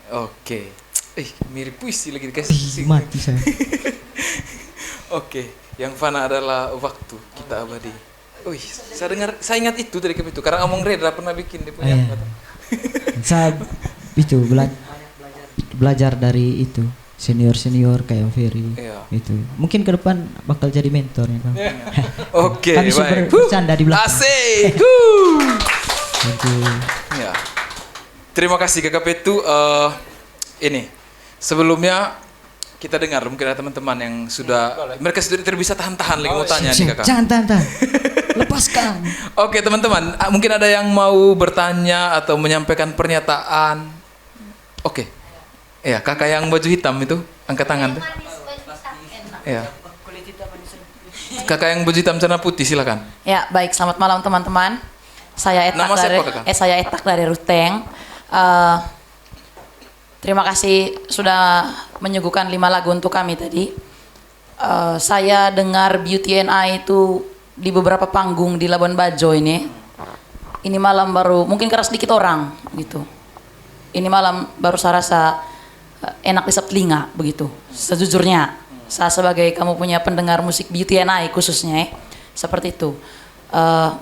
Oke. Mirip puisi lagi dikasih. Mati saya. Oke, yang fana adalah waktu, kita abadi. Saya ingat itu dari KP2 karena Among Redra pernah bikin dia punya. Saya itu belajar dari itu senior kayak Ferry. Iya. Itu mungkin ke depan bakal jadi mentornya kan. Oke, Kami baik. bercanda di belakang. Asik. Ya. Terima kasih ke KP2. Ini sebelumnya kita dengar mungkin ada teman-teman yang mereka sudah tidak bisa tahan-tahan lagi mau tanya nih kakak. Jangan tahan. Lepaskan. Oke teman-teman, mungkin ada yang mau bertanya atau menyampaikan pernyataan. Oke. Ya, kakak yang baju hitam itu, angkat tangan tuh. Ya. Kakak yang baju hitam celana putih, silakan. Ya, baik. Selamat malam teman-teman. Saya Nama siapa, Kakak? Saya Etak dari Ruteng. Terima kasih sudah menyuguhkan 5 lagu untuk kami tadi. Saya dengar Beauty and I itu di beberapa panggung di Labuan Bajo ini. Ini malam baru, mungkin karena sedikit orang gitu. Ini malam baru saya rasa enak di telinga begitu. Sejujurnya, saya sebagai kamu punya pendengar musik Beauty and I khususnya, seperti itu.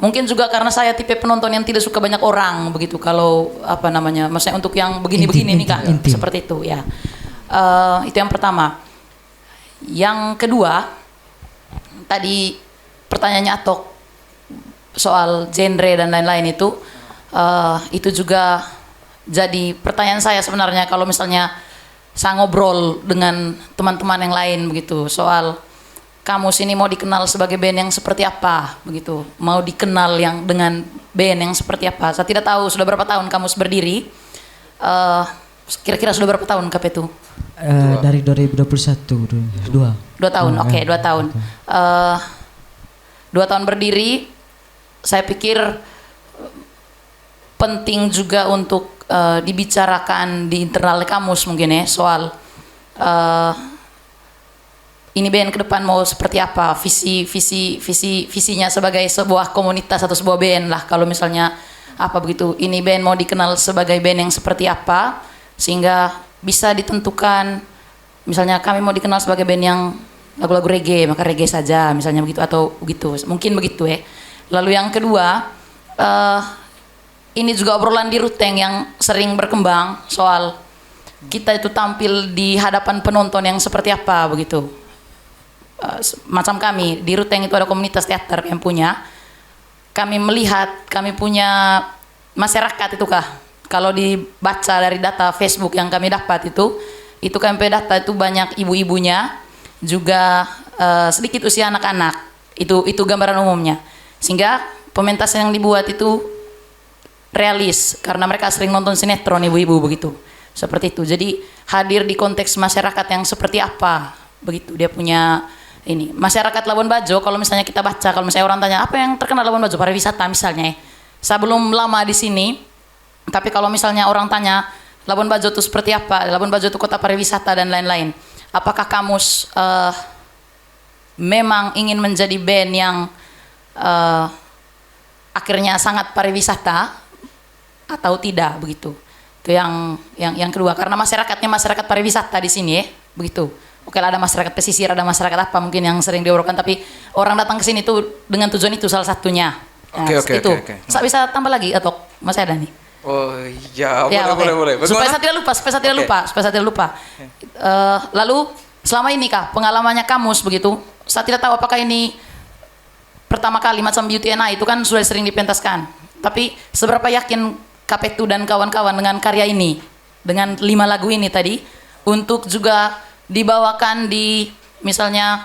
Mungkin juga karena saya tipe penonton yang tidak suka banyak orang begitu. Kalau maksudnya untuk yang begini-begini nih kak, seperti itu ya. Itu yang pertama. Yang kedua, tadi pertanyaannya Atok soal genre dan lain-lain itu juga jadi pertanyaan saya sebenarnya kalau misalnya saya ngobrol dengan teman-teman yang lain begitu soal Kamus ini mau dikenal sebagai band yang seperti apa begitu, mau dikenal yang dengan band yang seperti apa. Saya tidak tahu sudah berapa tahun Kamus berdiri, kira-kira sudah berapa tahun KP2? Dari 2021 2 tahun. Oke, 2 tahun. 2 tahun berdiri, saya pikir penting juga untuk dibicarakan di internal Kamus mungkin ya soal ini band ke depan mau seperti apa, visinya sebagai sebuah komunitas atau sebuah band lah kalau misalnya apa begitu. Ini band mau dikenal sebagai band yang seperti apa sehingga bisa ditentukan misalnya kami mau dikenal sebagai band yang lagu-lagu reggae, maka reggae saja misalnya begitu atau begitu. Mungkin begitu ya. Lalu yang kedua, ini juga obrolan di Ruteng yang sering berkembang soal kita itu tampil di hadapan penonton yang seperti apa begitu. macam kami di Ruteng itu ada komunitas teater yang punya. Kami melihat kami punya masyarakat itu kah. Kalau dibaca dari data Facebook yang kami dapat itu kami punya data itu banyak ibu-ibunya, juga sedikit usia anak-anak. Itu gambaran umumnya. Sehingga pementasan yang dibuat itu realis karena mereka sering nonton sinetron ibu-ibu begitu. Seperti itu. Jadi hadir di konteks masyarakat yang seperti apa begitu. Dia punya ini. Masyarakat Labuan Bajo kalau misalnya kita baca, kalau misalnya orang tanya apa yang terkenal Labuan Bajo, pariwisata misalnya. Saya belum lama di sini, tapi kalau misalnya orang tanya Labuan Bajo itu seperti apa? Labuan Bajo itu kota pariwisata dan lain-lain. Apakah kamus memang ingin menjadi band yang akhirnya sangat pariwisata atau tidak begitu? Itu yang kedua, karena masyarakatnya masyarakat pariwisata di sini ya, begitu. Oke lah, ada masyarakat pesisir, ada masyarakat apa mungkin yang sering diobrolkan, tapi orang datang ke sini itu dengan tujuan itu salah satunya. Nah, Oke. Saya bisa tambah lagi atau masih ada nih? Oh iya, Ya, oke. boleh. Supaya saya tidak lupa. Lalu selama ini kah pengalamannya kamus begitu? Saya tidak tahu apakah ini pertama kali macam Beauty and I itu kan sudah sering dipentaskan. Tapi seberapa yakin Kapetu dan kawan-kawan dengan karya ini, dengan 5 lagu ini tadi, untuk juga dibawakan di misalnya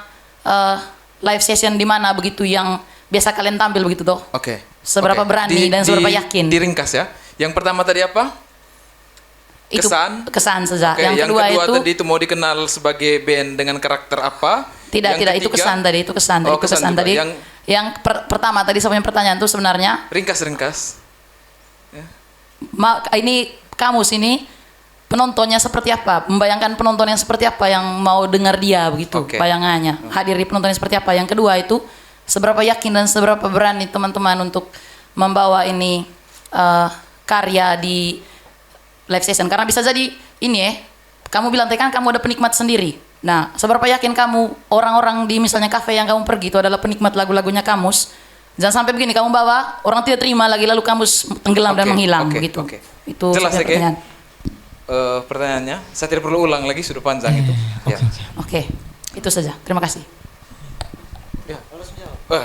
live session di mana begitu yang biasa kalian tampil begitu toh? Oke. Seberapa berani dan seberapa yakin? Diringkas ya. Yang pertama tadi apa? Kesan saja. Oke, yang kedua itu tadi itu mau dikenal sebagai band dengan karakter apa? Tidak, Yang itu ketiga- kesan tadi, itu kesan tadi, Oh, kesan juga. tadi. Yang- Pertama tadi saya punya pertanyaan itu sebenarnya Ringkas. ini kamus ini penontonnya seperti apa? Membayangkan penonton yang seperti apa yang mau dengar dia begitu, Oke. bayangannya. Hadir di penontonnya seperti apa? Yang kedua itu seberapa yakin dan seberapa berani teman-teman untuk membawa ini karya di live session, karena bisa jadi ini ya, kamu bilang tadi kan kamu ada penikmat sendiri. Nah, seberapa yakin kamu orang-orang di misalnya kafe yang kamu pergi itu adalah penikmat lagu-lagunya kamus? Jangan sampai begini kamu bawa orang tidak terima lagi lalu kamus tenggelam dan Oke, menghilang oke, begitu. oke. Itu Jelas saya ya, Ke? pertanyaan. Pertanyaannya, saya tidak perlu ulang lagi, sudah panjang itu. Ya. Oke, itu saja. Terima kasih.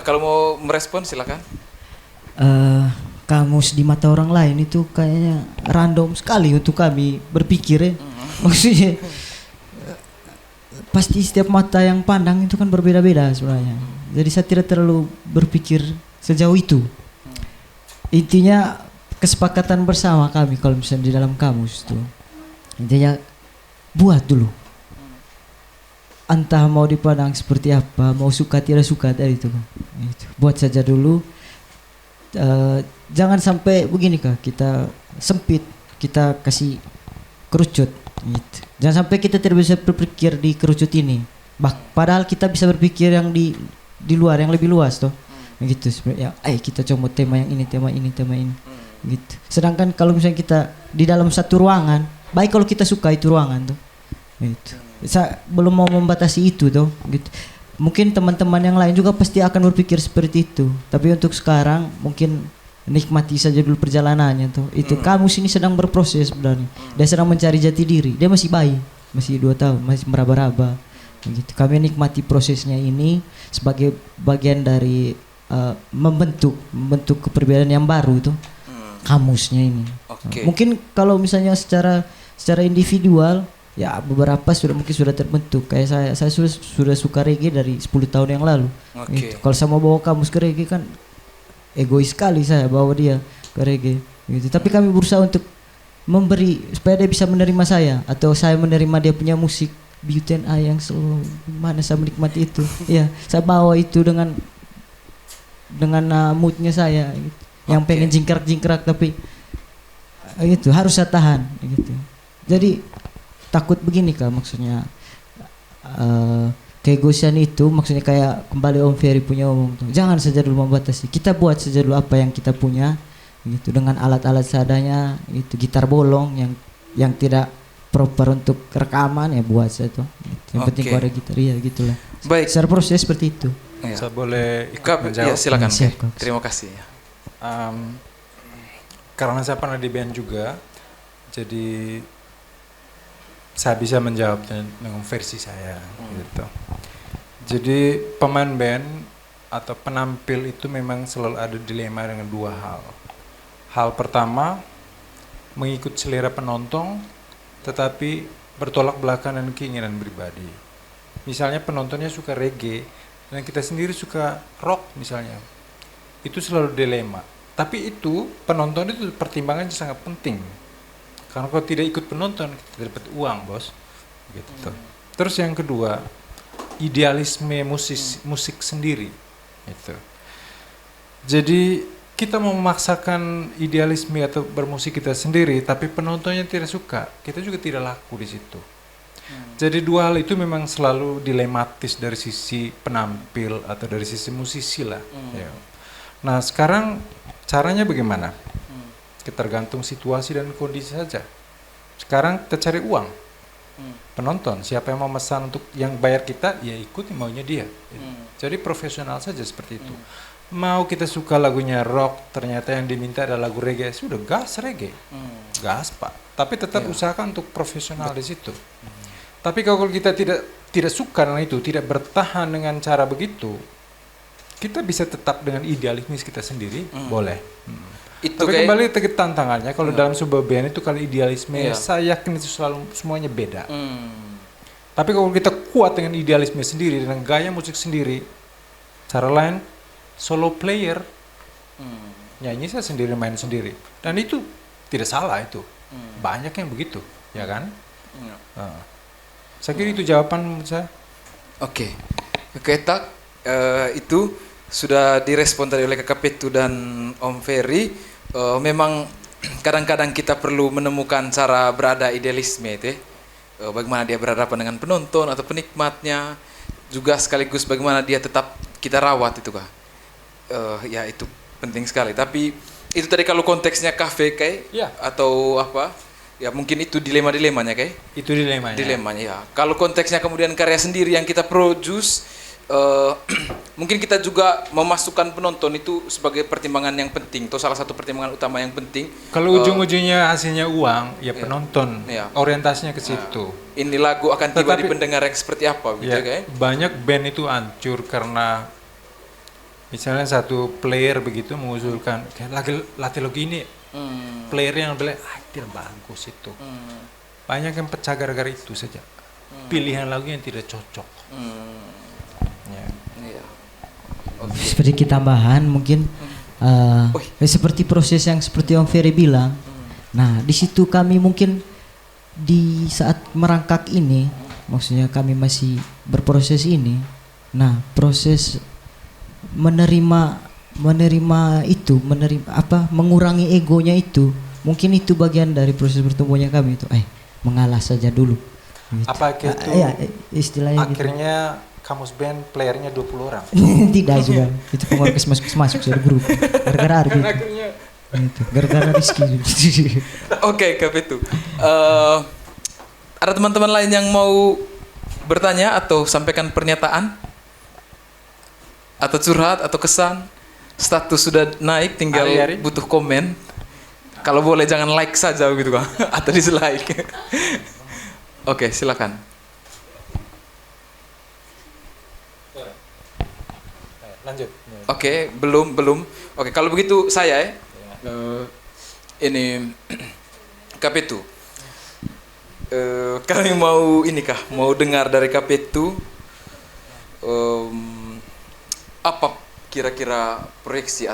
Kalau mau merespon silakan. Kamus di mata orang lain itu kayaknya random sekali untuk kami berpikir ya. Maksudnya pasti setiap mata yang pandang itu kan berbeda-beda sebenarnya. Jadi saya tidak terlalu berpikir sejauh itu. Intinya kesepakatan bersama kami kalau misalnya di dalam kamus itu. Intinya buat dulu. Entah mau dipandang seperti apa, mau suka tidak suka dari itu. Itu. Buat saja dulu. Jangan sampai begini kak, kita sempit, kita kasih kerucut gitu. Jangan sampai kita tidak bisa berpikir di kerucut ini. Padahal kita bisa berpikir yang di luar, yang lebih luas toh. Gitu sebenarnya. Kita coba tema yang ini, tema ini gitu. Sedangkan kalau misalnya kita di dalam satu ruangan, baik kalau kita suka itu ruangan tuh. Gitu. Saya belum mau membatasi itu tuh gitu. Mungkin teman-teman yang lain juga pasti akan berpikir seperti itu. Tapi untuk sekarang mungkin nikmati saja dulu perjalanannya tuh. Itu kamus ini sedang berproses sebenarnya. Dia sedang mencari jati diri. Dia masih bayi, masih 2 tahun, masih meraba-raba. Gitu. Kami nikmati prosesnya ini sebagai bagian dari membentuk kepribadian yang baru tuh. Kamusnya ini. Oke. Mungkin kalau misalnya secara individual ya beberapa mungkin sudah terbentuk. Kayak saya sudah suka reggae dari 10 tahun yang lalu. Oke. Gitu. Kalau saya mau bawa kamus ke reggae kan egois sekali saya bawa dia ke reggae gitu. Tapi kami berusaha untuk memberi supaya dia bisa menerima saya atau saya menerima dia punya musik Beauty and I yang selalu mana saya menikmati itu. Ya, saya bawa itu dengan moodnya saya gitu. Yang pengen jingkrak-jingkrak tapi itu harus saya tahan gitu. Jadi takut begini kak, maksudnya keegoisan itu maksudnya kayak kembali Om Ferry punya omong tuh, jangan saja dulu membatasi, kita buat saja dulu apa yang kita punya gitu dengan alat-alat seadanya, itu gitar bolong yang tidak proper untuk rekaman ya buat saya tuh gitu. Yang penting Oke. ada gitar ya gitulah. Baik. Secara proses seperti itu. Ya. Saya boleh ikut Kak, menjawab? ya, silakan. Siap, Kak. Kak. Terima kasih. Karena saya pernah di band juga, jadi saya bisa menjawab dengan versi saya gitu. Jadi pemain band atau penampil itu memang selalu ada dilema dengan dua hal. Hal pertama, mengikut selera penonton, tetapi bertolak belakang dengan keinginan pribadi. Misalnya penontonnya suka reggae, dan kita sendiri suka rock misalnya. Itu selalu dilema. Tapi itu, penonton itu pertimbangannya sangat penting. Karena kalau tidak ikut penonton, kita dapat uang, bos. Gitu. Terus yang kedua, idealisme musik sendiri. Gitu. Jadi kita mau memaksakan idealisme atau bermusik kita sendiri, tapi penontonnya tidak suka, kita juga tidak laku di situ. Jadi dua hal itu memang selalu dilematis dari sisi penampil atau dari sisi musisi lah. Ya. Nah sekarang caranya bagaimana? Kita tergantung situasi dan kondisi saja. Sekarang kita cari uang. Penonton, siapa yang mau mesan untuk yang bayar kita, ya ikuti maunya dia. Jadi profesional saja seperti itu. Mau kita suka lagunya rock, ternyata yang diminta adalah lagu reggae, sudah gas reggae, gas pak. Tapi tetap usahakan untuk profesional di situ. Tapi kalau kita tidak suka dengan itu, tidak bertahan dengan cara begitu, kita bisa tetap dengan idealisme kita sendiri, boleh. Itu Tapi kembali ke tantangannya, kalau dalam sebuah band itu kalau idealisme, saya yakin itu selalu semuanya beda. Tapi kalau kita kuat dengan idealisme sendiri, dengan gaya musik sendiri, cara lain, solo player, nyanyi saya sendiri, main sendiri. Dan itu tidak salah itu. Banyak yang begitu, ya kan? Saya kira itu jawaban menurut saya. Oke, Tak, itu sudah direspon tadi oleh Kakak Petu dan Om Ferry. Memang kadang-kadang kita perlu menemukan cara berada idealisme itu, bagaimana dia berhadapan dengan penonton atau penikmatnya, juga sekaligus bagaimana dia tetap kita rawat itu kah? Ya itu penting sekali. Tapi itu tadi kalau konteksnya kafe atau apa? Ya mungkin itu dilema-dilemanya Itu dilemanya. Dilemanya ya. Kalau konteksnya kemudian karya sendiri yang kita produce, mungkin kita juga memasukkan penonton itu sebagai pertimbangan yang penting, atau salah satu pertimbangan utama yang penting. Kalau ujung-ujungnya hasilnya uang, ya penonton. Orientasinya ke situ. Ini lagu akan tiba di pendengar yang seperti apa gitu Banyak band itu hancur karena misalnya satu player begitu mengusulkan kayak lagu ini, playernya yang bilang tidak bagus itu. Banyak yang pecah gara-gara itu saja. Pilihan lagu yang tidak cocok. Sedikit tambahan mungkin seperti proses yang seperti Om Ferry bilang. Nah di situ kami mungkin di saat merangkak ini, maksudnya kami masih berproses ini. Nah proses menerima itu, mengurangi egonya itu, mungkin itu bagian dari proses bertumbuhnya kami itu. Mengalah saja dulu. Gitu. Apa itu? Istilahnya. Akhirnya Kamus Band playernya 20 orang. Tidak juga. Itu pengurus masuk dari grup. Gara-gara Arbi. Itu. Gara-gara Rizky. Oke, Kak Petu. Ada teman-teman lain yang mau bertanya atau sampaikan pernyataan? Atau curhat atau kesan? Status sudah naik, tinggal butuh komen. Kalau boleh jangan like saja gitu kan, atau dislike. Oke, silakan. Lanjut. Oke, belum. Oke, kalau begitu saya ini Kapetu. Kami mau mau dengar dari Kapetu apa kira-kira proyeksi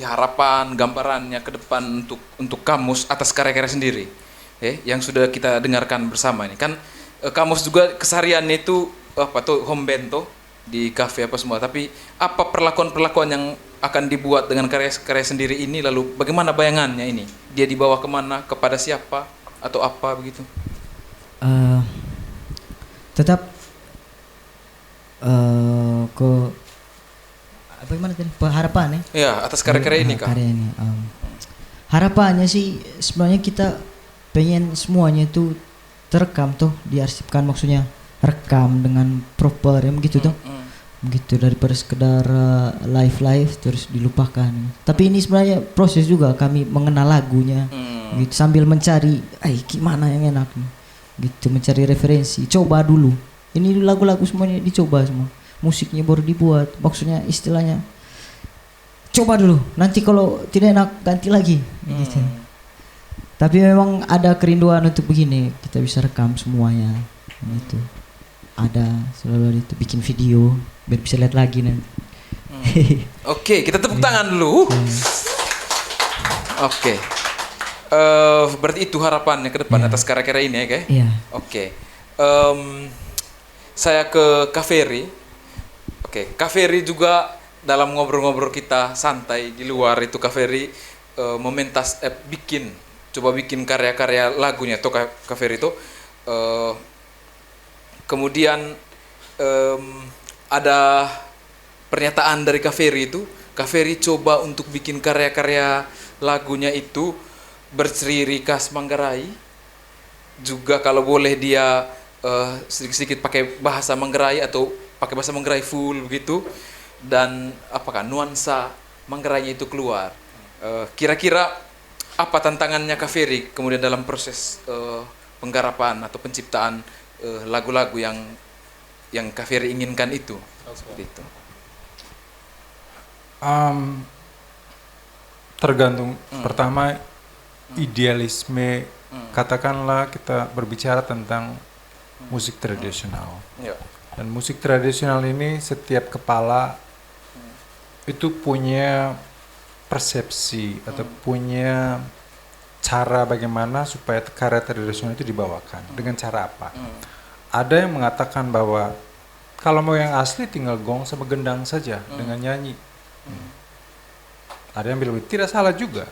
harapan, gambarannya ke depan untuk Kamus atas karya-karya sendiri, yang sudah kita dengarkan bersama ini. Kan Kamus juga kesehariannya itu home band di kafe apa semua, tapi apa perlakuan yang akan dibuat dengan karya sendiri ini, lalu bagaimana bayangannya ini, dia dibawa kemana, kepada siapa atau apa begitu? Tetap bagaimana tadi harapan ya atas karya-karya ini kak? Karya ini, harapannya sih sebenarnya kita pengen semuanya itu terekam diarsipkan, maksudnya rekam dengan proper yang begitu begitu, daripada sekedar live terus dilupakan. Tapi ini sebenarnya proses juga kami mengenal lagunya gitu, sambil mencari gimana yang enak gitu, mencari referensi, coba dulu Ini lagu-lagu semuanya dicoba semua. Musiknya baru dibuat. Maksudnya istilahnya coba dulu. Nanti kalau tidak enak ganti lagi. Gitu. Tapi memang ada kerinduan untuk begini. Kita bisa rekam semuanya. Gitu. Ada selalu ada itu bikin video biar bisa lihat lagi nanti. Oke, kita tepuk tangan dulu. Oke. Berarti itu harapannya ke depan atas karya-karya ini ya, kayak? Iya. Oke. Saya ke Kak Ferry. Oke, Kak Ferry juga dalam ngobrol-ngobrol kita santai di luar itu Kak Ferry coba bikin karya-karya lagunya tuh Kak Ferry itu. Kemudian ada pernyataan dari Kak Ferry itu, Kak Ferry coba untuk bikin karya-karya lagunya itu berciri khas Manggarai. Juga kalau boleh dia sedikit-sedikit pakai bahasa Manggarai atau pakai bahasa Manggarai full begitu, dan apakah nuansa Manggarainya itu keluar. Kira-kira apa tantangannya Kak Ferry kemudian dalam proses penggarapan atau penciptaan lagu-lagu yang Kak Ferry inginkan itu? Seperti itu. Tergantung. Pertama, idealisme. Katakanlah kita berbicara tentang musik tradisional. Ya. Dan musik tradisional ini setiap kepala itu punya persepsi atau punya cara bagaimana supaya karya tradisional itu dibawakan. Dengan cara apa? Ada yang mengatakan bahwa kalau mau yang asli tinggal gong sama gendang saja dengan nyanyi. Ada yang bilang tidak salah juga.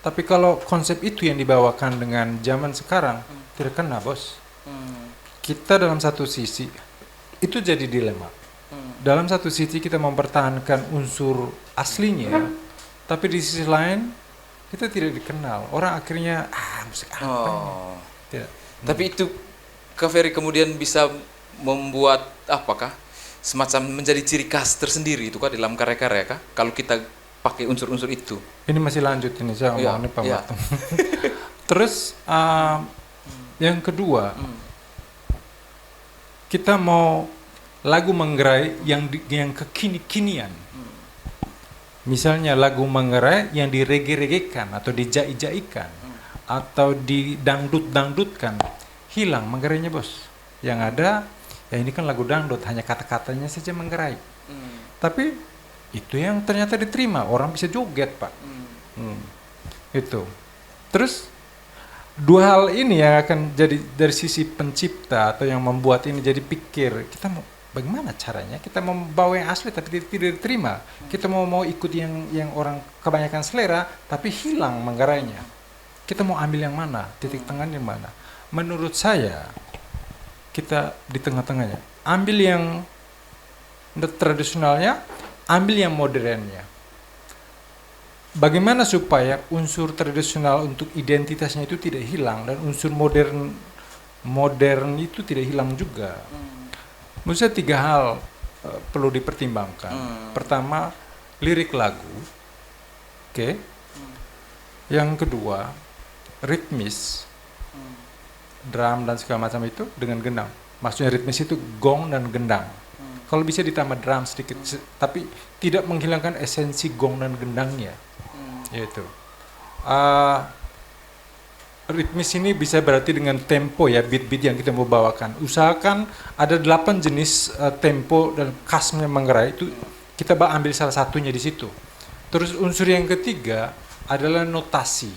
Tapi kalau konsep itu yang dibawakan dengan zaman sekarang tidak kena, bos. Kita dalam satu sisi itu jadi dilema. Dalam satu sisi kita mempertahankan unsur aslinya, tapi di sisi lain kita tidak dikenal. Orang akhirnya musik apa ini? Tidak. Tapi itu Kak Ferry kemudian bisa membuat apakah semacam menjadi ciri khas tersendiri itu kah dalam karya-karya kah? Kalau kita pakai unsur-unsur itu. Ini masih lanjut ini saya Iya, ngomongnya Pak iya. Martin. Terus yang kedua, kita mau lagu Manggarai yang kekini-kinian. Misalnya lagu Manggarai yang direge-regekan atau dijai-jaikan atau didangdut-dangdutkan, hilang Manggarainya, bos. Yang ada ya ini kan lagu dangdut, hanya kata-katanya saja Manggarai. Tapi itu yang ternyata diterima, orang bisa joget, Pak. Itu. Terus dua hal ini yang akan jadi dari sisi pencipta atau yang membuat ini jadi pikir, kita mau bagaimana caranya kita mau membawa yang asli tapi tidak diterima. Kita mau ikut yang orang kebanyakan selera tapi hilang Manggarainya. Kita mau ambil yang mana? Titik tengahnya mana? Menurut saya kita di tengah-tengahnya. Ambil yang tradisionalnya, ambil yang modernnya. Bagaimana supaya unsur tradisional untuk identitasnya itu tidak hilang dan unsur modern itu tidak hilang juga. Menurut saya 3 hal perlu dipertimbangkan. Pertama, lirik lagu. Oke. Yang kedua, ritmis. Drum dan segala macam itu dengan gendang. Maksudnya ritmis itu gong dan gendang. Kalau bisa ditambah drum sedikit, tapi tidak menghilangkan esensi gong dan gendangnya. Yaitu ritmis ini bisa berarti dengan tempo ya, beat-beat yang kita mau bawakan. Usahakan ada 8 jenis tempo dan khasnya Manggarai itu kita ambil salah satunya di situ. Terus unsur yang ketiga adalah notasi.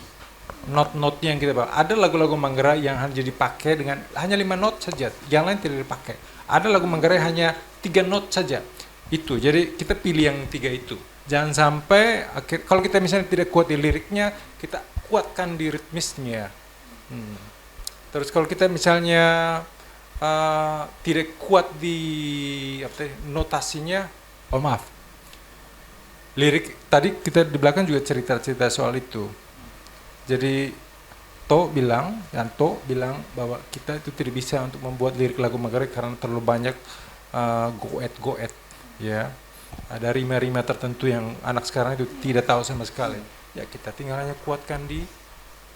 Not-notnya yang kita bawa. Ada lagu-lagu Manggarai yang hanya dipakai dengan hanya 5 not saja, yang lain tidak dipakai. Ada lagu Manggarai hanya 3 not saja. Itu. Jadi kita pilih yang 3 itu. Jangan sampai kalau kita misalnya tidak kuat di liriknya, kita kuatkan di ritmisnya. Terus kalau kita misalnya tidak kuat di notasinya, maaf. Lirik tadi kita di belakang juga cerita-cerita soal itu. Jadi Yanto bilang bahwa kita itu tidak bisa untuk membuat lirik lagu Manggarai karena terlalu banyak goet-goet, ya. Ada rima-rima tertentu yang anak sekarang itu tidak tahu sama sekali. Ya kita tinggal hanya kuatkan di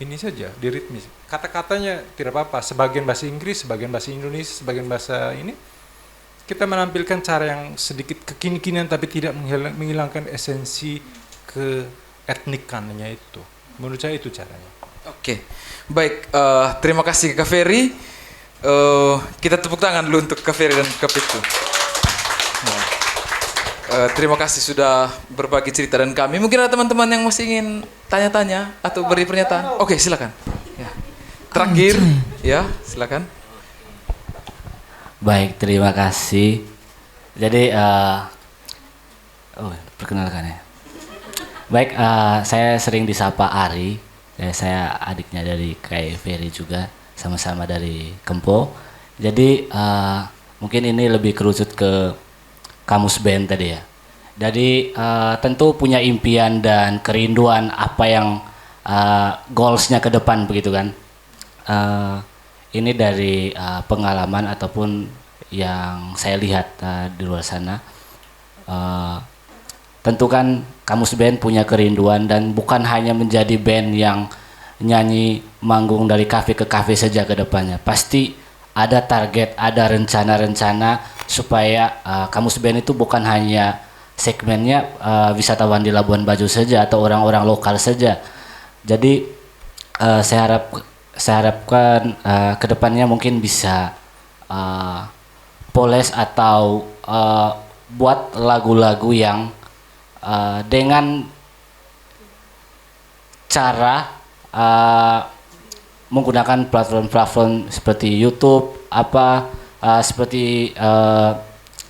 ini saja, di ritmis. Kata-katanya tidak apa-apa, sebagian bahasa Inggris, sebagian bahasa Indonesia, sebagian bahasa ini. kita menampilkan cara yang sedikit kekini-kinian tapi tidak menghilangkan esensi keetnikannya itu. Menurut saya itu caranya. Oke, baik. Terima kasih Kak Ferry. Kita tepuk tangan dulu untuk Kak Ferry dan Kak Pitu. Terima kasih sudah berbagi cerita dan kami. Mungkin ada teman-teman yang masih ingin tanya-tanya atau beri pernyataan. Oke, silakan. Ya. Terakhir, ya, silakan. Baik, terima kasih. Jadi, perkenalkan ya. Baik, saya sering disapa Ari. Saya adiknya dari Kak Ferry juga, sama-sama dari Kempo. Jadi, mungkin ini lebih kerucut ke Kamus Band tadi ya. Jadi, tentu punya impian dan kerinduan apa yang goals-nya ke depan begitu kan. Ini dari pengalaman ataupun yang saya lihat di luar sana. Tentu kan Kamus Band punya kerinduan dan bukan hanya menjadi band yang nyanyi manggung dari kafe ke kafe saja ke depannya. Pasti ada target, ada rencana-rencana supaya Kamus Band itu bukan hanya segmennya wisatawan di Labuan Bajo saja atau orang-orang lokal saja. Jadi saya harapkan kedepannya mungkin bisa poles atau buat lagu-lagu yang dengan cara menggunakan platform-platform seperti YouTube, seperti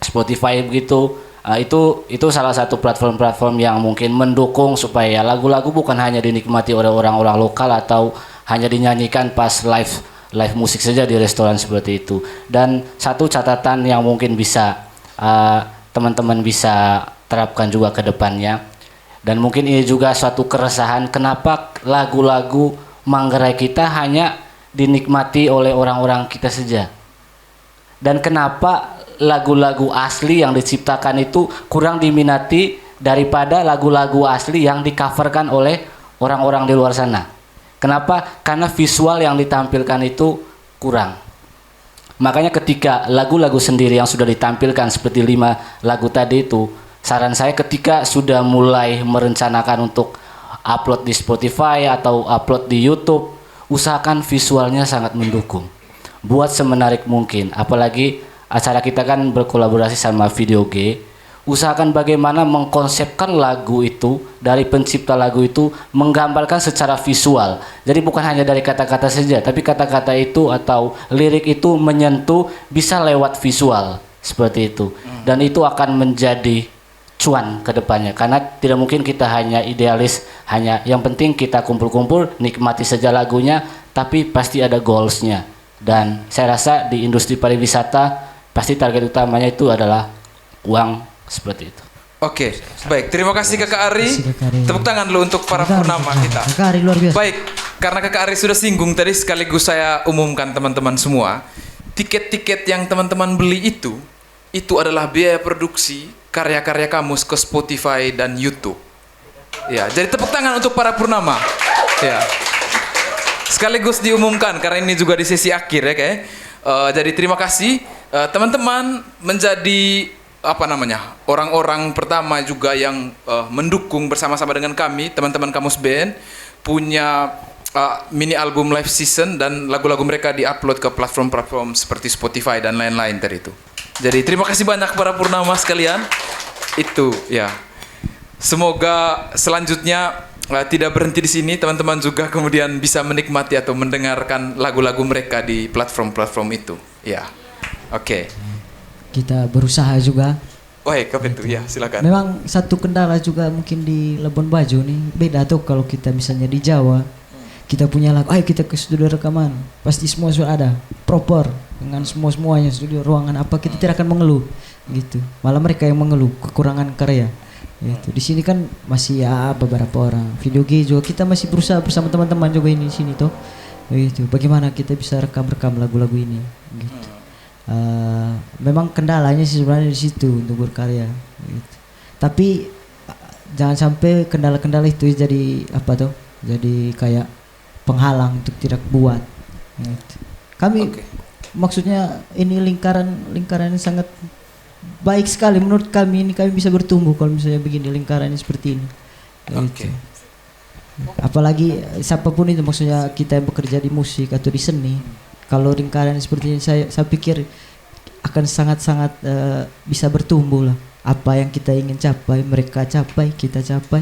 Spotify begitu. Itu salah satu platform-platform yang mungkin mendukung supaya lagu-lagu bukan hanya dinikmati oleh orang-orang lokal atau hanya dinyanyikan pas live musik saja di restoran seperti itu. Dan satu catatan yang mungkin bisa teman-teman bisa terapkan juga ke depannya, dan mungkin ini juga suatu keresahan kenapa lagu-lagu Manggarai kita hanya dinikmati oleh orang-orang kita saja, dan kenapa lagu-lagu asli yang diciptakan itu kurang diminati daripada lagu-lagu asli yang di-coverkan oleh orang-orang di luar sana. Kenapa? Karena visual yang ditampilkan itu kurang. Makanya ketika lagu-lagu sendiri yang sudah ditampilkan seperti 5 lagu tadi itu, saran saya ketika sudah mulai merencanakan untuk upload di Spotify atau upload di YouTube, usahakan visualnya sangat mendukung. Buat semenarik mungkin, apalagi acara kita kan berkolaborasi sama Video G. Usahakan bagaimana mengkonsepkan lagu itu, dari pencipta lagu itu menggambarkan secara visual. Jadi bukan hanya dari kata-kata saja, tapi kata-kata itu atau lirik itu menyentuh bisa lewat visual seperti itu. Dan itu akan menjadi cuan ke depannya, karena tidak mungkin kita hanya idealis, hanya yang penting kita kumpul-kumpul nikmati saja lagunya, tapi pasti ada goalsnya. Dan saya rasa di industri pariwisata pasti target utamanya itu adalah uang, seperti itu. Oke, baik. Terima kasih Kakak Ari. Tepuk tangan dulu untuk para purnama kita. Kakak Ari luar biasa. Baik, karena Kakak Ari sudah singgung tadi, sekaligus saya umumkan teman-teman semua, tiket-tiket yang teman-teman beli itu adalah biaya produksi karya-karya Kamus ke Spotify dan YouTube. Ya, jadi tepuk tangan untuk para purnama. Ya. Sekaligus diumumkan karena ini juga di sesi akhir ya, kayak. Jadi terima kasih teman-teman menjadi orang-orang pertama juga yang mendukung bersama-sama dengan kami, teman-teman Kamus Band punya mini album live season dan lagu-lagu mereka diupload ke platform-platform seperti Spotify dan lain-lain tadi itu. Jadi terima kasih banyak para purnama sekalian. Itu ya. Semoga selanjutnya tidak berhenti di sini, teman-teman juga kemudian bisa menikmati atau mendengarkan lagu-lagu mereka di platform-platform itu. Ya. Oke. Kita berusaha juga. Wah, kapan itu ya, silakan. Memang satu kendala juga mungkin di Labuan Bajo nih, beda tuh kalau kita misalnya di Jawa. Kita punya lagu, ayo kita ke studio rekaman. Pasti semua sudah ada, proper dengan semua-semuanya, studio, ruangan apa, kita tidak akan mengeluh gitu. Malah mereka yang mengeluh kekurangan karya. Gitu. Di sini kan masih ya beberapa orang. Video G juga kita masih berusaha bersama teman-teman juga ini di sini tuh. Gitu. Bagaimana kita bisa rekam lagu-lagu ini gitu. Memang kendalanya sih sebenarnya di situ untuk berkarya gitu. Tapi jangan sampai kendala-kendala itu jadi jadi kayak penghalang untuk tidak buat gitu. Kami maksudnya ini lingkaran yang sangat baik sekali menurut kami. Ini kami bisa bertumbuh kalau misalnya begini lingkarannya seperti ini. Oke. Gitu. Apalagi siapapun itu, maksudnya kita yang bekerja di musik atau di seni, kalau lingkaran seperti ini saya pikir akan sangat-sangat bisa bertumbuh lah. Apa yang kita ingin capai, mereka capai, kita capai,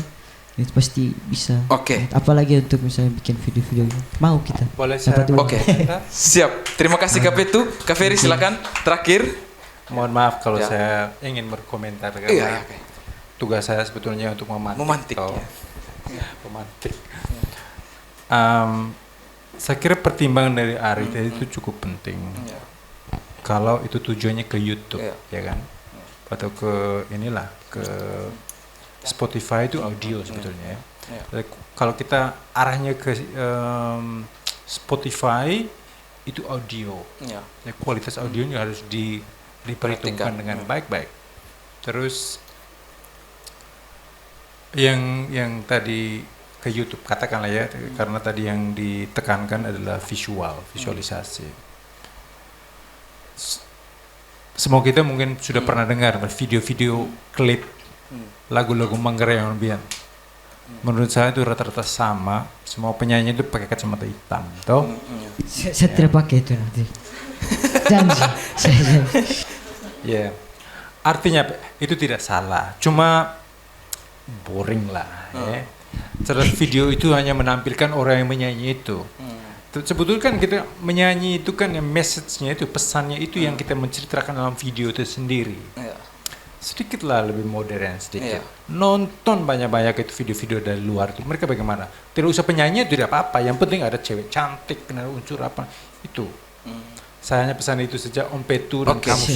itu pasti bisa. Oke. Apalagi untuk misalnya bikin video-video ini, mau kita. Boleh saya Dapat uang. Oke. Siap. Terima kasih Kak Petu. Kak Ferry silakan terakhir. Mohon maaf kalau Ya. saya ingin berkomentar karena Iya, oke. tugas saya sebetulnya untuk memantik. Memantik, ya. Pemantik. Saya kira pertimbangan dari Ari tadi itu cukup penting. Ya. Kalau itu tujuannya ke YouTube, Iya. ya kan? Atau ke inilah ke Spotify itu audio sebetulnya. Ya. Iya. Jadi, kalau kita arahnya ke Spotify itu audio. Ya. Ya, kualitas audionya harus diperhitungkan Perhatikan. dengan baik-baik. Terus yang tadi ke YouTube katakanlah ya, karena tadi yang ditekankan adalah visualisasi. Semua kita mungkin sudah pernah dengar video-video klip lagu-lagu Manggarai yang Bian. Menurut saya itu rata-rata sama, semua penyanyi itu pakai kacamata hitam, toh? Saya tidak pakai itu nanti. Janji, saya janji. Ya, artinya itu tidak salah, cuma boring lah. Ya. Terus video itu hanya menampilkan orang yang menyanyi itu. Sebetulnya kan kita menyanyi itu kan yang message-nya itu, pesannya itu yang kita menceritakan dalam video itu sendiri. Ya. Sedikitlah lebih modern sedikit. Iya. Nonton banyak-banyak itu video-video dari luar itu. Mereka bagaimana? Tidak usah penyanyi tidak apa-apa. Yang penting ada cewek cantik, kena unsur apa itu. Saya hanya pesan itu saja Om Petu dan Oke. kamu.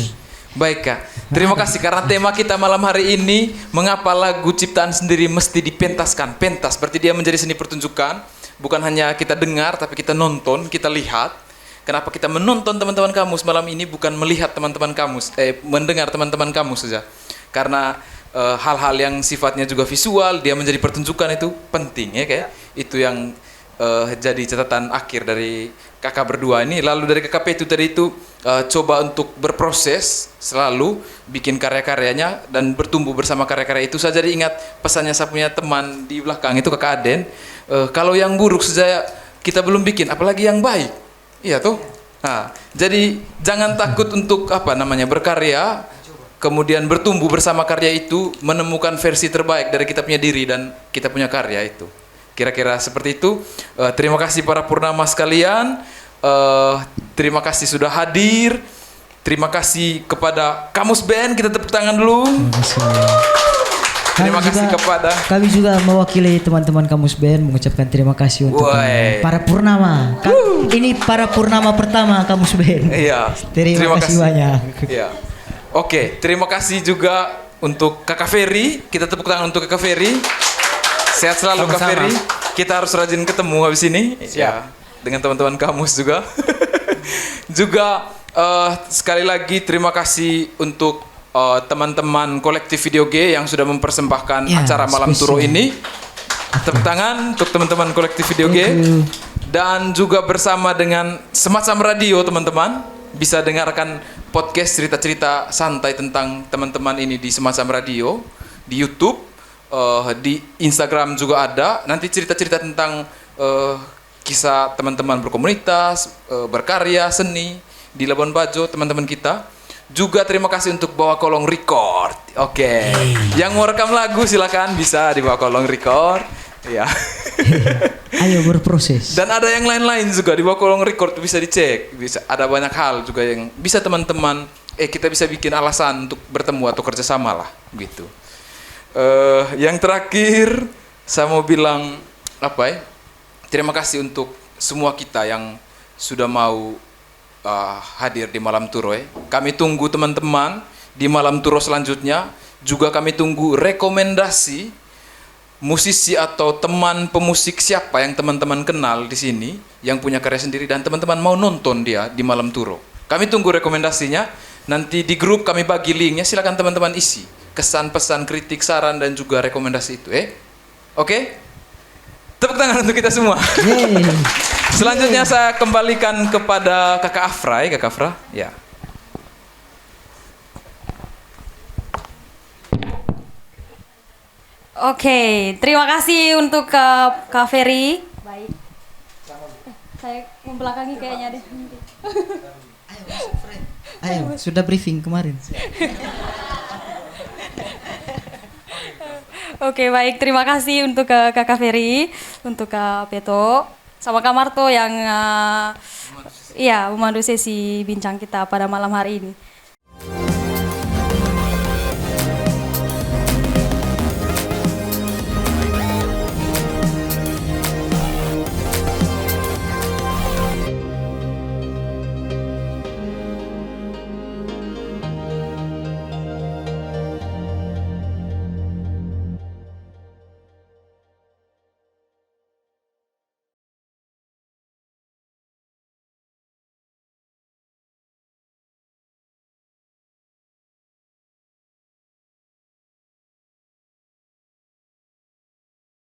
Baik Kak, terima kasih karena tema kita malam hari ini mengapa lagu ciptaan sendiri mesti dipentaskan. Pentas berarti dia menjadi seni pertunjukan, bukan hanya kita dengar tapi kita nonton, kita lihat. Kenapa kita menonton teman-teman kamus malam ini bukan melihat teman-teman kamus, mendengar teman-teman kamus saja. Karena hal-hal yang sifatnya juga visual, dia menjadi pertunjukan itu penting ya kayak. Itu yang jadi catatan akhir dari kakak berdua ini. Lalu dari KKP itu tadi itu coba untuk berproses selalu bikin karya-karyanya dan bertumbuh bersama karya-karya itu. Saya jadi ingat pesannya saya punya teman di belakang itu kakak Aden, kalau yang buruk saja kita belum bikin, apalagi yang baik. Iya tuh. Nah, jadi jangan takut untuk berkarya, kemudian bertumbuh bersama karya itu, menemukan versi terbaik dari kita punya diri dan kita punya karya itu. Kira-kira seperti itu. Terima kasih para purnama sekalian. Terima kasih sudah hadir. Terima kasih kepada Kamus Band. Kita tepuk tangan dulu. Terima kasih kepada Kami juga mewakili teman-teman Kamus Band mengucapkan terima kasih untuk Woi. para purnama. Ini para purnama pertama Kamus Band. Iya. Terima kasih banyak. Iya. Oke, terima kasih juga untuk Kakak Ferry. Kita tepuk tangan untuk Kakak Ferry. Sehat selalu Kak Sama-sama. Ferry. Kita harus rajin ketemu habis ini. Ya, dengan teman-teman kamus juga. Juga sekali lagi terima kasih untuk teman-teman kolektif Video G yang sudah mempersembahkan Ya, acara Malam Turo spesial. ini. Tepuk tangan untuk teman-teman kolektif Video G. Thank you. Dan juga bersama dengan semacam radio teman-teman. Bisa dengarkan podcast cerita-cerita santai tentang teman-teman ini di semacam radio. Di YouTube. Di Instagram juga ada. Nanti cerita-cerita tentang kisah teman-teman berkomunitas, berkarya, seni di Labuan Bajo, teman-teman kita. Juga terima kasih untuk Bawah Kolong Record. Oke. Yang mau rekam lagu silakan bisa di Bawah Kolong Record. Ya. Ayo berproses. Dan ada yang lain-lain juga di Bawah Kolong Record bisa dicek. Bisa ada banyak hal juga yang bisa teman-teman kita bisa bikin alasan untuk bertemu atau kerjasama lah gitu. Yang terakhir saya mau bilang terima kasih untuk semua kita yang sudah mau hadir di Malam Turo. Kami tunggu teman-teman di Malam Turo selanjutnya. Juga kami tunggu rekomendasi musisi atau teman pemusik siapa yang teman-teman kenal di sini yang punya karya sendiri dan teman-teman mau nonton dia di Malam Turo. Kami tunggu rekomendasinya. Nanti di grup kami bagi linknya. Silakan teman-teman isi kesan, pesan, kritik, saran dan juga rekomendasi itu. Oke? Tepuk tangan untuk kita semua. Selanjutnya saya kembalikan kepada Kakak Afra. Kakak Afra, ya. Oke, terima kasih untuk Kak Ferry. Baik. Saya membelakangi kayaknya deh. Ayo, sudah briefing kemarin. Oke, baik. Terima kasih untuk Kak Ferry, untuk Kak Peto, sama Kak Marto yang memandu sesi bincang kita pada malam hari ini.